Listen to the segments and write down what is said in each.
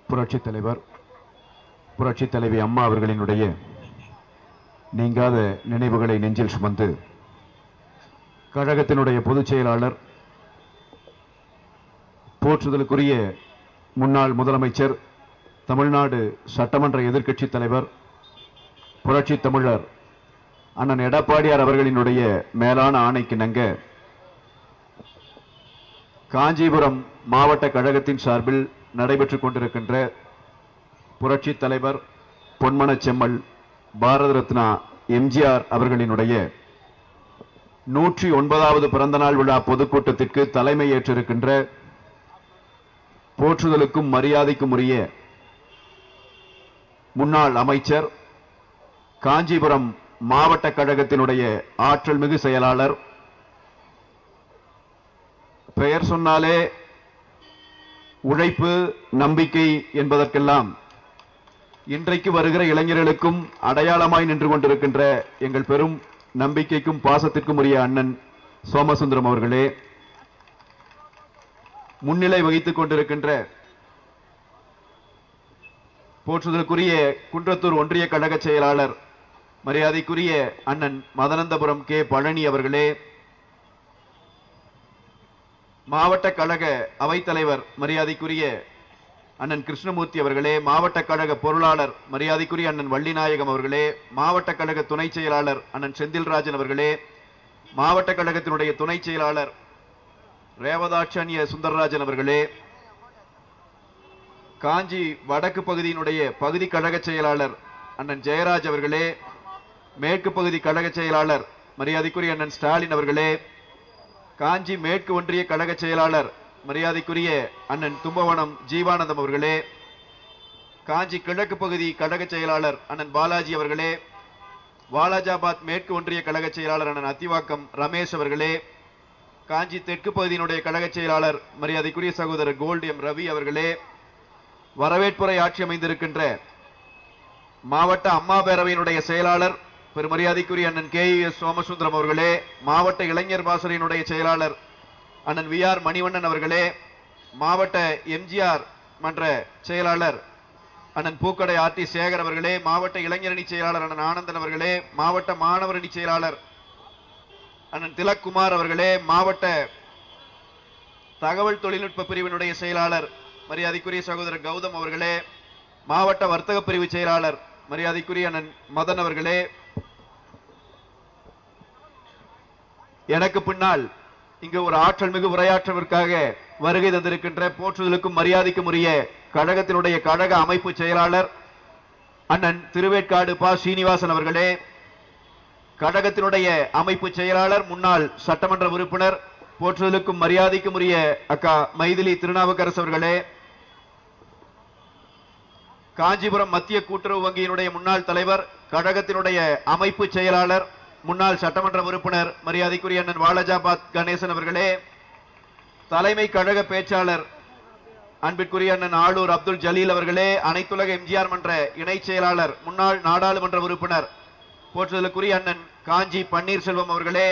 புரட்சித் தலைவர் புரட்சித் தலைவி அம்மா அவர்களினுடைய நீங்காத நினைவுகளை நெஞ்சில் சுமந்து கழகத்தினுடைய பொதுச் செயலாளர், போற்றுதலுக்குரிய முன்னாள் முதலமைச்சர், தமிழ்நாடு சட்டமன்ற எதிர்க்கட்சித் தலைவர், புரட்சி தமிழர் அண்ணன் எடப்பாடியார் அவர்களினுடைய மேலான ஆணைக்கிணங்க காஞ்சிபுரம் மாவட்ட கழகத்தின் சார்பில் நடைபெற்றுக் கொண்டிருக்கின்ற புரட்சி தலைவர் பொன்மன செம்மல் பாரத ரத்னா எம்ஜிஆர் அவர்களினுடைய 109வது பிறந்தநாள் விழா பொதுக்கூட்டத்திற்கு தலைமை ஏற்றிருக்கின்ற போற்றுதலுக்கும் மரியாதைக்கும் உரிய முன்னாள் அமைச்சர், காஞ்சிபுரம் மாவட்ட கழகத்தினுடைய ஆற்றல் மிகு செயலாளர், பெயர் சொன்னாலே உழைப்பு நம்பிக்கை என்பதற்கெல்லாம் இன்றைக்கு வருகிற இளைஞர்களுக்கும் அடையாளமாய் நின்று கொண்டிருக்கின்ற எங்கள் பெரும் நம்பிக்கைக்கும் பாசத்திற்கும் உரிய அண்ணன் சோமசுந்தரம் அவர்களே, முன்னிலை வகித்துக் கொண்டிருக்கின்ற போற்றுதலுக்குரிய குன்றத்தூர் ஒன்றிய கழக செயலாளர் மரியாதைக்குரிய அண்ணன் மதனந்தபுரம் கே பழனி அவர்களே, மாவட்ட கழக அவைத்தலைவர் மரியாதைக்குரிய அண்ணன் கிருஷ்ணமூர்த்தி அவர்களே, மாவட்ட கழக பொருளாளர் மரியாதைக்குரிய அண்ணன் வள்ளிநாயகம் அவர்களே, மாவட்ட கழக துணை செயலாளர் அண்ணன் செந்தில்ராஜன் அவர்களே, மாவட்ட கழகத்தினுடைய துணை செயலாளர் ரேவதாட்சண்ய சுந்தரராஜன் அவர்களே, காஞ்சி வடக்கு பகுதியினுடைய பகுதி கழக செயலாளர் அண்ணன் ஜெயராஜ் அவர்களே, மேற்கு பகுதி கழக செயலாளர் மரியாதைக்குரிய அண்ணன் ஸ்டாலின் அவர்களே, காஞ்சி மேற்கு ஒன்றிய கழக செயலாளர் மரியாதைக்குரிய அண்ணன் தும்பவனம் ஜீவானந்தம் அவர்களே, காஞ்சி கிழக்கு பகுதி கழக செயலாளர் அண்ணன் பாலாஜி அவர்களே, வாலாஜாபாத் மேற்கு ஒன்றிய கழக செயலாளர் அண்ணன் அத்திவாக்கம் ரமேஷ் அவர்களே, காஞ்சி தெற்கு பகுதியினுடைய கழக செயலாளர் மரியாதைக்குரிய சகோதரர் கோல்டு எம் ரவி அவர்களே, வரவேற்புரை ஆட்சி அமைந்திருக்கின்ற மாவட்ட அம்மா பேரவையினுடைய செயலாளர் பெருமரியாதைக்குரிய அண்ணன் KUS சோமசுந்தரம் அவர்களே, மாவட்ட இளைஞர் பாசறையினுடைய செயலாளர் அண்ணன் VR மணிவண்ணன் அவர்களே, மாவட்ட எம்ஜிஆர் மன்ற செயலாளர் அண்ணன் பூக்கடை RT சேகர் அவர்களே, மாவட்ட இளைஞரணி செயலாளர் அண்ணன் ஆனந்தன் அவர்களே, மாவட்ட மாணவரணி செயலாளர் அண்ணன் திலக்குமார் அவர்களே, மாவட்ட தகவல் தொழில்நுட்ப பிரிவினுடைய செயலாளர் மரியாதைக்குரிய சகோதரர் கௌதம் அவர்களே, மாவட்ட வர்த்தக பிரிவு செயலாளர் மரியாதைக்குரிய அண்ணன் மதன் அவர்களே, எனக்கு பின்னால் இங்கு ஒரு ஆற்றல் மிகு உரையாற்றுவதற்காக வருகை தந்திருக்கின்ற போற்றுதலுக்கும் மரியாதைக்கும் உரிய கழகத்தினுடைய கழக அமைப்பு செயலாளர் அண்ணன் திருவேற்காடு பா சீனிவாசன் அவர்களே, கழகத்தினுடைய அமைப்பு செயலாளர் முன்னாள் சட்டமன்ற உறுப்பினர் போற்றுதலுக்கும் மரியாதைக்கும் உரிய அக்கா மைதிலி திருநாவுக்கரசு அவர்களே, காஞ்சிபுரம் மத்திய கூட்டுறவு வங்கியினுடைய முன்னாள் தலைவர், கழகத்தினுடைய அமைப்பு செயலாளர் முன்னாள் சட்டமன்ற உறுப்பினர் மரியாதைக்குரிய அண்ணன் வாலாஜாபாத் கணேசன் அவர்களே, தலைமை கழக பேச்சாளர் அன்பிற்குரிய அண்ணன் ஆளூர் அப்துல் ஜலீல் அவர்களே, அனைத்துலக எம்ஜிஆர் மன்ற இணை செயலாளர் முன்னாள் நாடாளுமன்ற உறுப்பினர் போற்றுதலுக்குரிய அண்ணன் காஞ்சி பன்னீர்செல்வம் அவர்களே,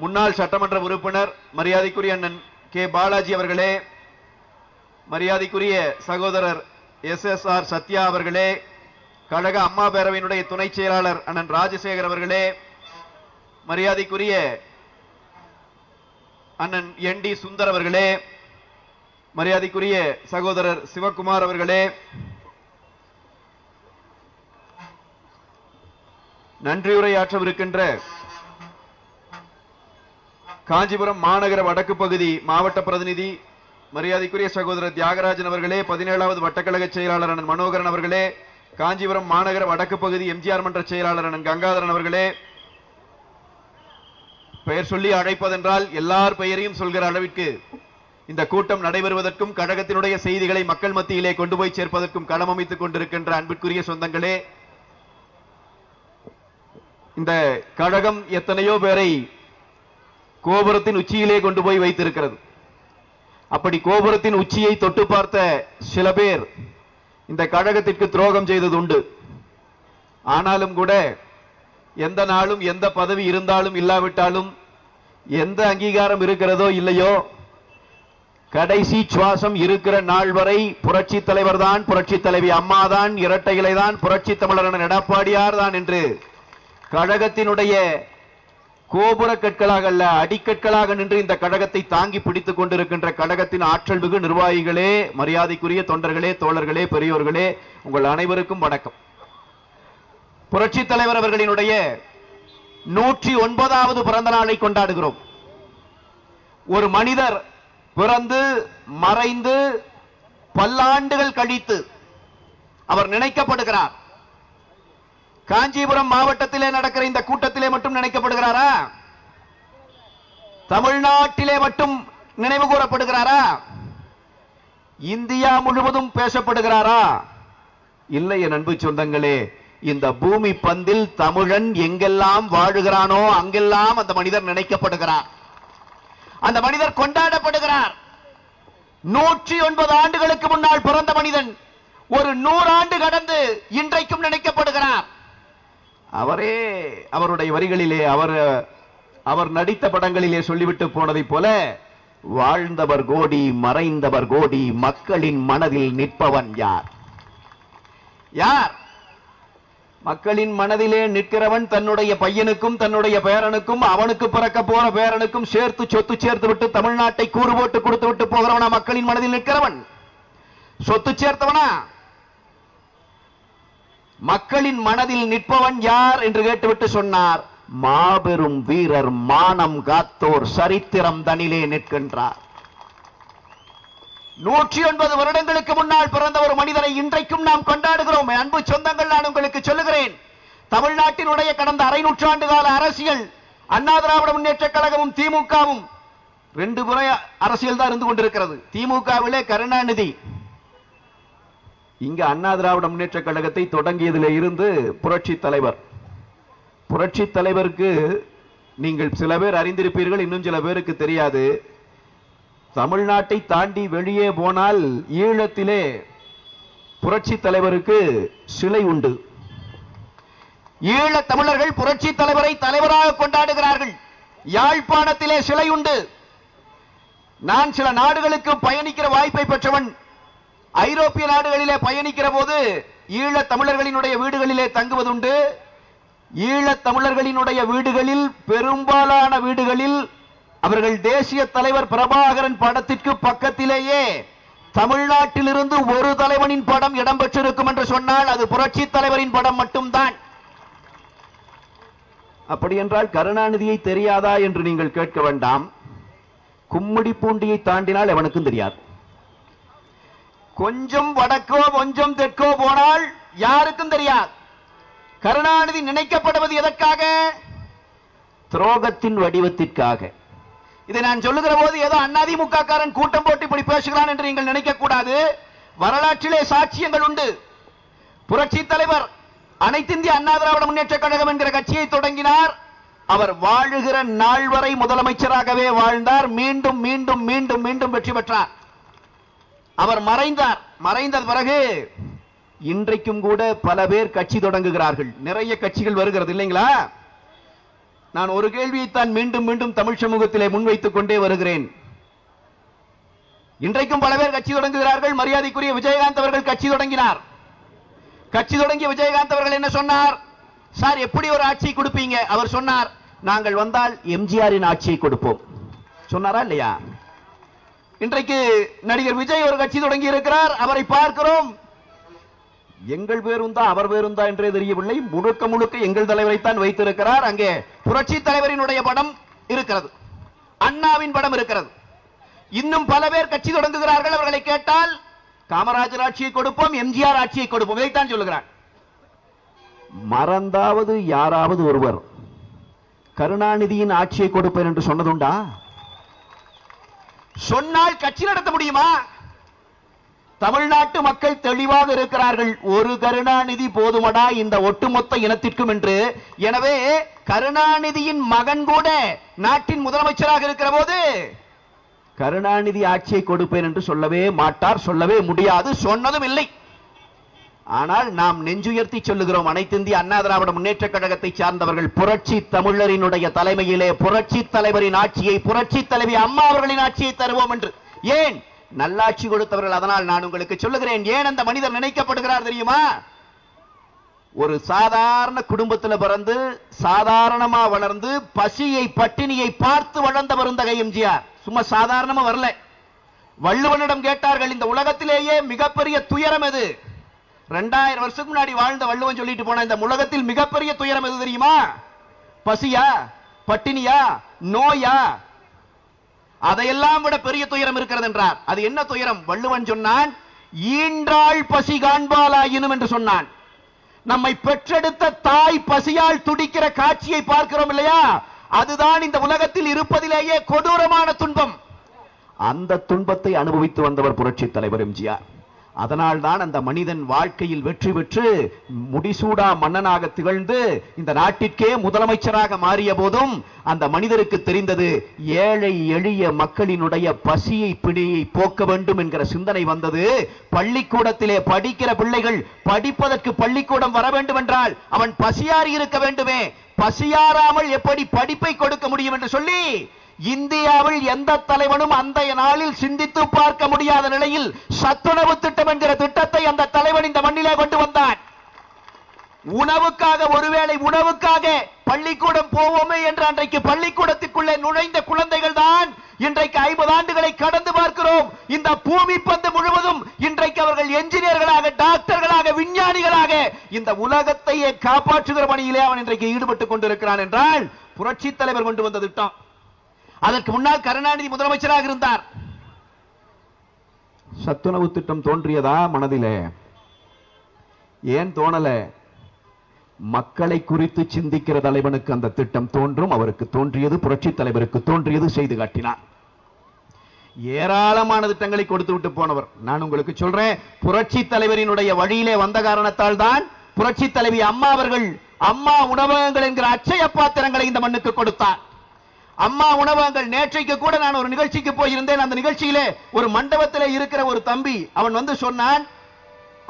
முன்னாள் சட்டமன்ற உறுப்பினர் மரியாதைக்குரிய அண்ணன் கே பாலாஜி அவர்களே, மரியாதைக்குரிய சகோதரர் SSR சத்யா அவர்களே, கழக அம்மா பேரவையினுடைய துணை செயலாளர் அண்ணன் ராஜசேகர் அவர்களே, மரியாதைக்குரிய அண்ணன் ND சுந்தர் அவர்களே, மரியாதைக்குரிய சகோதரர் சிவகுமார் அவர்களே, நன்றியுரையாற்றவிருக்கின்ற காஞ்சிபுரம் மாநகர வடக்கு பகுதி மாவட்ட பிரதிநிதி மரியாதைக்குரிய சகோதரர் தியாகராஜன் அவர்களே, 17வது வட்டக்கழக செயலாளர் அண்ணன் மனோகரன் அவர்களே, காஞ்சிபுரம் மாநகர வடக்கு பகுதி எம்ஜிஆர் மன்ற செயலாளர் அண்ணன் கங்காதரன் அவர்களே, பெயர் சொல்லி அழைப்பதென்றால் எல்லார் பெயரையும் சொல்கிற அளவிற்கு இந்த கூட்டம் நடைபெறுவதற்கும் கழகத்தினுடைய செய்திகளை மக்கள் மத்தியிலே கொண்டு போய் சேர்ப்பதற்கும் களம் அமைத்துக் கொண்டிருக்கின்ற அன்பிற்குரிய சொந்தங்களே, இந்த கழகம் எத்தனையோ பேரை கோபுரத்தின் உச்சியிலே கொண்டு போய் வைத்திருக்கிறது. அப்படி கோபுரத்தின் உச்சியை தொட்டு பார்த்த சில பேர் இந்த கழகத்திற்கு துரோகம் செய்தது உண்டு. ஆனாலும் கூட எந்த நாளும் எந்த பதவி இருந்தாலும் இல்லாவிட்டாலும் எந்த அங்கீகாரம் இருக்கிறதோ இல்லையோ கடைசி சுவாசம் இருக்கிற நாள் வரை புரட்சி தலைவர் தான், புரட்சி தலைவி அம்மா தான், இரட்டை இலை தான், புரட்சி தமிழர் எடப்பாடியார் தான் என்று கழகத்தினுடைய கோபுர கற்களாக அல்ல, அடிக்கற்களாக நின்று இந்த கழகத்தை தாங்கி பிடித்துக் கொண்டிருக்கின்ற கழகத்தின் ஆற்றல் மிகு நிர்வாகிகளே, மரியாதைக்குரிய தொண்டர்களே, தோழர்களே, பெரியோர்களே, உங்கள் அனைவருக்கும் வணக்கம். புரட்சி தலைவர் அவர்களினுடைய 109வது பிறந்த நாளை கொண்டாடுகிறோம். ஒரு மனிதர் பிறந்து மறைந்து பல்லாண்டுகள் கழித்து அவர் நினைக்கப்படுகிறார். காஞ்சிபுரம் மாவட்டத்திலே நடக்கிற இந்த கூட்டத்திலே மட்டும் நினைக்கப்படுகிறாரா? தமிழ்நாட்டிலே மட்டும் நினைவு கூறப்படுகிறாரா? இந்தியா முழுவதும் பேசப்படுகிறாரா? இல்லை என் அன்பு சொந்தங்களே, இந்த பூமி பந்தில் தமிழன் எங்கெல்லாம் வாழுகிறானோ அங்கெல்லாம் அந்த மனிதர் நினைக்கப்படுகிறார், அந்த மனிதர் கொண்டாடப்படுகிறார். 109 ஆண்டுகளுக்கு முன்னால் பிறந்த மனிதன் ஒரு 100 ஆண்டு கடந்து இன்றைக்கும் நினைக்கப்படுகிறார். அவரே அவருடைய வரிகளிலே அவர் நடித்த படங்களிலே சொல்லிவிட்டு போனதை போல, வாழ்ந்தவர் கோடி மறைந்தவர் கோடி, மக்களின் மனதில் நிற்பவன் யார்? யார்? மக்களின் மனதிலே நிற்கிறவன் தன்னுடைய பையனுக்கும் தன்னுடைய பேரனுக்கும் அவனுக்கு பிறக்க போற பேரனுக்கும் சேர்த்து சொத்து சேர்த்து விட்டு தமிழ்நாட்டை கூறு போட்டு கொடுத்து விட்டு போகிறவனா? மக்களின் மனதில் நிற்கிறவன் சொத்து சேர்த்தவனா? மக்களின் மனதில் நிற்பவன் யார் என்று கேட்டுவிட்டு சொன்னார், மாபெரும் வீரர், மானம் காத்தோர், சரித்திரம் தனிலே நிற்கின்றார். 109 வருடங்களுக்கு முன்னால் பிறந்த ஒரு மனிதரை இன்றைக்கும் நாம் கொண்டாடுகிறோம். அன்பு சொந்தங்கள், நான் உங்களுக்கு சொல்லுகிறேன், தமிழ்நாட்டினுடைய கடந்த அரை நூற்றாண்டு கால அரசியல், அண்ணா திராவிட முன்னேற்ற கழகமும் திமுகவும் 2 முறை அரசியல் தான் இருந்து கொண்டிருக்கிறது. திமுகவிலே கருணாநிதி, இங்க அண்ணா திராவிட முன்னேற்ற கழகத்தை தொடங்கியதிலே இருந்து புரட்சி தலைவர். புரட்சி தலைவருக்கு நீங்கள் சில பேர் அறிந்திருப்பீர்கள், இன்னும் சில பேருக்கு தெரியாது. தமிழ்நாட்டை தாண்டி வெளியே போனால் ஈழத்திலே புரட்சி தலைவருக்கு சிலை உண்டு. ஈழ தமிழர்கள் புரட்சி தலைவரை தலைவராக கொண்டாடுகிறார்கள். யாழ்ப்பாணத்திலே சிலை உண்டு. நான் சில நாடுகளுக்கு பயணிக்கிற வாய்ப்பை பெற்றவன். ஐரோப்பிய நாடுகளிலே பயணிக்கிற போது ஈழ தமிழர்களினுடைய வீடுகளிலே தங்குவதுண்டு. ஈழ தமிழர்களினுடைய வீடுகளில், பெரும்பாலான வீடுகளில், அவர்கள் தேசிய தலைவர் பிரபாகரன் படத்திற்கு பக்கத்திலேயே தமிழ்நாட்டிலிருந்து ஒரு தலைவனின் படம் இடம்பெற்றிருக்கும் என்று சொன்னால் அது புரட்சி தலைவரின் படம் மட்டும்தான். அப்படி என்றால் கருணாநிதியை தெரியாதா என்று நீங்கள் கேட்க வேண்டாம். கும்மிடி பூண்டியை தாண்டினால் எவனுக்கும் தெரியாது. கொஞ்சம் வடக்கோ கொஞ்சம் தெற்கோ போனால் யாருக்கும் தெரியாது. கருணாநிதி நினைக்கப்படுவது எதற்காக? துரோகத்தின் வடிவத்திற்காக. இதை நான் சொல்லுகிற போது ஏதோ அதிமுக காரன் கூட்டம் போட்டு இப்படி பேசுகிறான் என்று நீங்கள் நினைக்க கூடாது. வரலாற்றிலே சாட்சியங்கள் உண்டு. புரட்சி தலைவர் அனைத்து இந்திய அண்ணா திராவிட முன்னேற்ற கழகம் என்கிற கட்சியை தொடங்கினார். அவர் வாழுகிற நாள் வரை முதலமைச்சராகவே வாழ்ந்தார். மீண்டும் மீண்டும் மீண்டும் மீண்டும் வெற்றி பெற்றார். அவர் மறைந்தார். மறைந்த பிறகு இன்றைக்கும் கூட பல பேர் கட்சி தொடங்குகிறார்கள். நிறைய கட்சிகள் வருகிறது இல்லைங்களா? நான் ஒரு கேள்வியைத்தான் மீண்டும் மீண்டும் தமிழ் சமூகத்திலே முன்வைத்துக் கொண்டே வருகிறேன். இன்றைக்கும் பல பேர் கட்சி தொடங்குகிறார்கள். மரியாதைக்குரிய விஜயகாந்த் அவர்கள் கட்சி தொடங்கினார். கட்சி தொடங்கிய விஜயகாந்த் அவர்கள் என்ன சொன்னார்? சார், எப்படி ஒரு ஆட்சியை கொடுப்பீங்க? அவர் சொன்னார், நாங்கள் வந்தால் எம்ஜிஆரின் ஆட்சியை கொடுப்போம். சொன்னாரா இல்லையா? இன்றைக்கு நடிகர் விஜய் ஒரு கட்சி தொடங்கி இருக்கிறார். அவரை பார்க்கிறோம். எங்கள் பேருந்தா அவர் பேருந்தா என்றே தெரியவில்லை. முழுக்க முழுக்க எங்கள் தலைவரைத்தான் வைத்திருக்கிறார். அங்கே புரட்சி தலைவரினுடைய படம் இருக்கிறது, அண்ணாவின் படம் இருக்கிறது. இன்னும் பல பேர் கட்சி தொடங்குகிறார்கள். அவர்களை கேட்டால் காமராஜர் ஆட்சியை கொடுப்போம், எம்ஜிஆர் ஆட்சியை கொடுப்போம், இதைத்தான் சொல்லுகிறார். மறந்தாவது யாராவது ஒருவர் கருணாநிதியின் ஆட்சியை கொடுப்பேன் என்று சொன்னதுண்டா? சொன்னால் கட்சி நடத்த முடியுமா? தமிழ்நாட்டு மக்கள் தெளிவாக இருக்கிறார்கள். ஒரு கருணாநிதி போதுமடா இந்த ஒட்டுமொத்த இனத்திற்கும் என்று. எனவே கருணாநிதியின் மகன் கூட நாட்டின் முதலமைச்சராக இருக்கிற போது கருணாநிதி ஆட்சியை கொடுப்பேன் என்று சொல்லவே மாட்டார், சொல்லவே முடியாது, சொன்னதும் இல்லை. ஆனால் நாம் நெஞ்சுயர்த்தி சொல்லுகிறோம், அனைத்து இந்திய அண்ணா திராவிட முன்னேற்ற கழகத்தை சார்ந்தவர்கள் புரட்சி தமிழரினுடைய தலைமையிலே புரட்சி தலைவரின் ஆட்சியை, புரட்சி தலைவி அம்மா அவர்களின் ஆட்சியை தருவோம் என்று. ஏன் நல்லாட்சி கொடுத்தவர்கள். அதனால் நான் உங்களுக்கு சொல்லுகிறேன், ஏன் அந்த மனிதர் நினைக்கப்படுகிறார் தெரியுமா? ஒரு சாதாரண குடும்பத்தில் பிறந்து சாதாரணமா வளர்ந்து பசியை பட்டினியை பார்த்து வளர்ந்தவர் இந்த எம்ஜிஆர். சும்மா சாதாரணமா வரல. வள்ளுவனிடம் கேட்டார்கள், இந்த உலகத்திலேயே மிகப்பெரிய துயரம் எது? 2000 வருஷத்துக்கு முன்னாடி வாழ்ந்த வள்ளுவன் சொல்லிட்டு போன, இந்த உலகத்தில் மிகப்பெரிய துயரம் எது தெரியுமா? பசியா, பட்டினியா, நோயா? அதையெல்லாம் விட பெரிய துயரம் இருக்கிறது என்றார். அது என்ன துயரம்? வள்ளுவன் சொன்னான், ஈன்றாள் பசி காண்பாலாயினும் என்று சொன்னான். நம்மை பெற்றெடுத்த தாய் பசியால் துடிக்கிற காட்சியை பார்க்கிறோம் இல்லையா? அதுதான் இந்த உலகத்தில் இருப்பதிலேயே கொடூரமான துன்பம். அந்த துன்பத்தை அனுபவித்து வந்தவர் புரட்சி தலைவர் எம்ஜிஆர். அதனால் தான் அந்த மனிதன் வாழ்க்கையில் வெற்றி பெற்று முடிசூடா மன்னனாக திகழ்ந்து இந்த நாட்டிற்கே முதலமைச்சராக மாறிய போதும் அந்த மனிதருக்கு தெரிந்தது, ஏழை எளிய மக்களினுடைய பசியை பிடியை போக்க வேண்டும் என்கிற சிந்தனை வந்தது. பள்ளிக்கூடத்திலே படிக்கிற பிள்ளைகள் படிப்பதற்கு பள்ளிக்கூடம் வர வேண்டும் என்றால் அவன் பசியாறி இருக்க வேண்டுமே, பசியாராமல் எப்படி படிப்பை கொடுக்க முடியும் என்று சொல்லி இந்தியாவில் எந்த தலைவனும் அந்த நாளில் சிந்தித்து பார்க்க முடியாத நிலையில் சத்துணவு திட்டம் என்கிற திட்டத்தை அந்த தலைவன் இந்த மண்ணிலே கொண்டு வந்தான். உணவுக்காக, ஒருவேளை உணவுக்காக பள்ளிக்கூடம் போவோமே என்று அன்றைக்கு பள்ளிக்கூடத்துக்குள்ளே நுழைந்த குழந்தைகள் தான் இன்றைக்கு 50 ஆண்டுகளை கடந்து பார்க்கிறோம். இந்த பூமி பந்து முழுவதும் இன்றைக்கு அவர்கள் என்ஜினியர்களாக, டாக்டர்களாக, விஞ்ஞானிகளாக இந்த உலகத்தையே காப்பாற்றுகிற பணியிலே அவன் இன்றைக்கு ஈடுபட்டுக் கொண்டிருக்கிறான் என்றால் புரட்சி தலைவர் கொண்டு வந்த திட்டம். அதற்கு முன்னால் கருணாநிதி முதலமைச்சராக இருந்தார். சத்துணவு திட்டம் தோன்றியதா மனதிலே? ஏன் தோணல? மக்களை குறித்து சிந்திக்கிற தலைவனுக்கு அந்த திட்டம் தோன்றும். அவருக்கு தோன்றியது, புரட்சி தலைவருக்கு தோன்றியது செய்து காட்டினார். ஏராளமான திட்டங்களை கொடுத்து விட்டு போனவர். நான் உங்களுக்கு சொல்றேன், புரட்சி தலைவரினுடைய வழியிலே வந்த காரணத்தால் தான் புரட்சி தலைவி அம்மா அவர்கள் அம்மா உணவகங்கள் என்கிற அட்சய பாத்திரங்களை இந்த மண்ணுக்கு கொடுத்தார். அம்மா உணவகங்கள். நேற்றைக்கு கூட நான் ஒரு நிகழ்ச்சிக்கு போயிருந்தேன். அந்த நிகழ்ச்சியிலே ஒரு மண்டபத்தில் இருக்கிற ஒரு தம்பி அவன் வந்து சொன்னான்,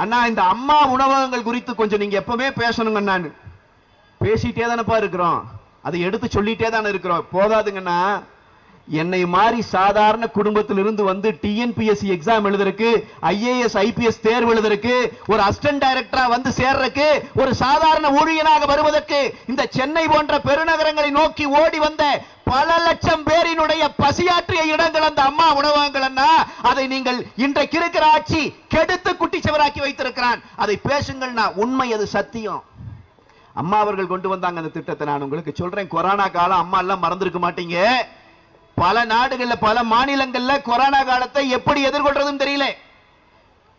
அண்ணா இந்த அம்மா உணவகங்கள் குறித்து கொஞ்சம் நீங்க எப்பவுமே பேசணுங்க. நான் பேசிட்டே தானப்பா இருக்கிறோம், அதை எடுத்து சொல்லிட்டே தானே இருக்கிறோம். போதாதுங்கன்னா, என்னை மாதிரி சாதாரண குடும்பத்தில் இருந்து வந்து டிஎன்பிஎஸ்சி எக்ஸாம் எழுதுறதுக்கு, ஐஏஎஸ் ஐபிஎஸ் தேர்வு எழுதுறதுக்கு, ஒரு அசிஸ்டன்ட் டைரக்டரா வந்து சேர்றதுக்கு, ஒரு சாதாரண ஊழியனாக வருவதற்கு இந்த சென்னை போன்ற பெருநகரங்களை நோக்கி ஓடி வந்த பல லட்சம் பேரினுடைய பசியாற்றிய இடங்கள் அந்த அம்மா உணவகங்கள். அதை நீங்கள் இன்றைக்கு இருக்கிற ஆட்சி கெடுத்து குட்டிச்சவராக்கி வைத்திருக்கிறான். அதை பேசுங்கள்னா உண்மை, அது சத்தியம். அம்மா அவர்கள் கொண்டு வந்தாங்க அந்த திட்டத்தை. நான் உங்களுக்கு சொல்றேன், கொரோனா காலம் அம்மா எல்லாம் மறந்திருக்க மாட்டீங்க. பல நாடுகள்ல, பல மாநிலங்கள்ல கொரோனா காலத்தை எப்படி எதிர்கொள்றதுன்னு தெரியல.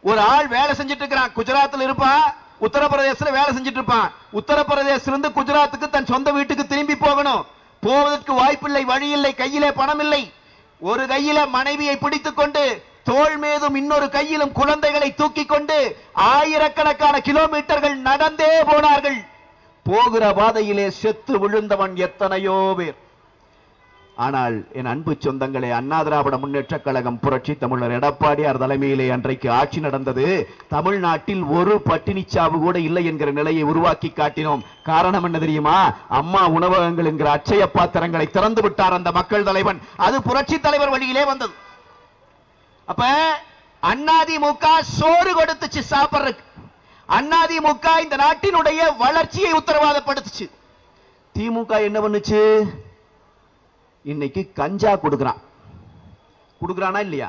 ஒரு ஆள் வேலை செஞ்சிட்டு இருக்கிறான், குஜராத்தில் இருப்பான், உத்தரப்பிரதேசத்துல வேலை செஞ்சிட்டு இருப்பான். உத்தரப்பிரதேசிலிருந்து குஜராத்துக்கு தன் சொந்த வீட்டுக்கு திரும்பி போகணும். போவதற்கு வாய்ப்பில்லை, வழி இல்லை, கையிலே பணம் இல்லை. ஒரு கையில மனைவியை பிடித்துக் கொண்டு, தோள் மீதும் இன்னொரு கையிலும் குழந்தைகளை தூக்கி கொண்டு ஆயிரக்கணக்கான கிலோமீட்டர்கள் நடந்தே போனார்கள். போகிற பாதையிலே செத்து விழுந்தவன் எத்தனையோ பேர். ஆனால் என் அன்பு சொந்தங்களே, அண்ணா திராவிட முன்னேற்ற கழகம், புரட்சி தமிழர் எடப்பாடியார் தலைமையிலே அன்றைக்கு ஆட்சி நடந்தது. தமிழ்நாட்டில் ஒரு பட்டினிச்சாவு கூட இல்லை என்கிற நிலையை உருவாக்கி காட்டினோம். காரணம் என்ன தெரியுமா? அம்மா உணவகங்கள் என்கிற அட்சய பாத்திரங்களை திறந்து விட்டார் அந்த மக்கள் தலைவன். அது புரட்சி தலைவர் வழியிலே வந்தது. அப்ப அதிமுக சோறு கொடுத்துச்சு சாப்பிடுறதுக்கு. அதிமுக இந்த நாட்டினுடைய வளர்ச்சியை உத்தரவாதப்படுத்துச்சு. திமுக என்ன பண்ணுச்சு? இன்னைக்கு கஞ்சா கொடுக்கறானா இல்லையா?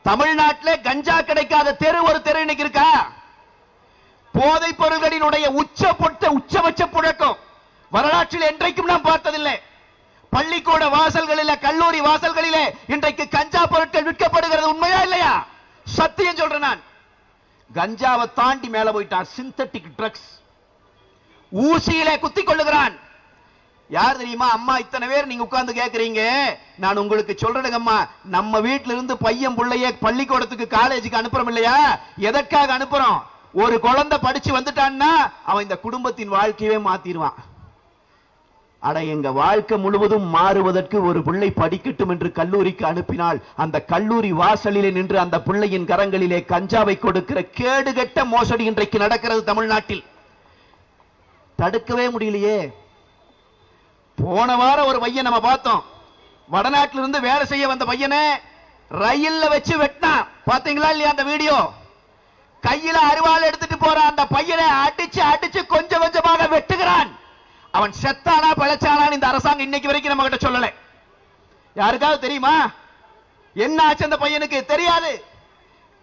தமிழ்நாட்டில் கஞ்சா கிடைக்காத தெரு ஒரு தெரு இன்னைக்கு இருக்கா? போதைப் பொருள்களினுடைய உச்சபட்ச புழக்கம் வரலாற்றில் என்றைக்கும் நாம் பார்த்ததில்லை. பள்ளிக்கூட வாசல்களில, கல்லூரி வாசல்களிலே இன்றைக்கு கஞ்சா பொருட்கள் விற்கப்படுகிறது. உண்மையா இல்லையா? சத்தியம் சொல்றேன் நான். கஞ்சாவை தாண்டி மேல போயிட்டான். Synthetic drugs. ஊசியிலே குத்திக் கொள்ளுகிறான். யார் தெரியுமா? அம்மா, இத்தனை பேர் நீங்க உட்கார்ந்து கேட்கறீங்க, நான் உங்களுக்கு சொல்றேன் அம்மா, நம்ம வீட்டுல இருந்து பையன் பிள்ளைய பள்ளிக்கூடத்துக்கு, காலேஜுக்கு அனுப்புறோம் இல்லையா? எதற்காக அனுப்புறோம்? ஒரு குழந்தை படிச்சு வந்துட்டான்னா அவன் இந்த குடும்பத்தின் வாழ்க்கையே மாத்திடுவான். அட, எங்க வாழ்க்கை முழுவதும் மாறுவதற்கு ஒரு பிள்ளை படிக்கட்டும் என்று கல்லூரிக்கு அனுப்பினால் அந்த கல்லூரி வாசலிலே நின்று அந்த பிள்ளையின் கரங்களிலே கஞ்சாவை கொடுக்கிற கேடுகட்ட மோசடி இன்றைக்கு நடக்கிறது தமிழ்நாட்டில். தடுக்கவே முடியலையே. போன வாரம் ஒரு பையன் நம்ம பார்த்தோம். வடநாட்டிலிருந்து வேலை செய்ய வந்த பையனை ரயில்ல வச்சு வெட்டினா. பாத்தீங்களா இல்லையா அந்த வீடியோ? கையில அருவாள் எடுத்துட்டு போற அந்த பையனை அடிச்சு அடிச்சு கொஞ்சம் கொஞ்சமாக வெட்டுகிறான். அவன் செத்தானா பிழைச்சானான்னு இந்த அரசாங்கம் இன்னைக்கு வரைக்கும் நம்ம கிட்ட சொல்லல. யாருக்காவது தெரியுமா என்ன ஆச்சு அந்த பையனுக்கு? தெரியாது.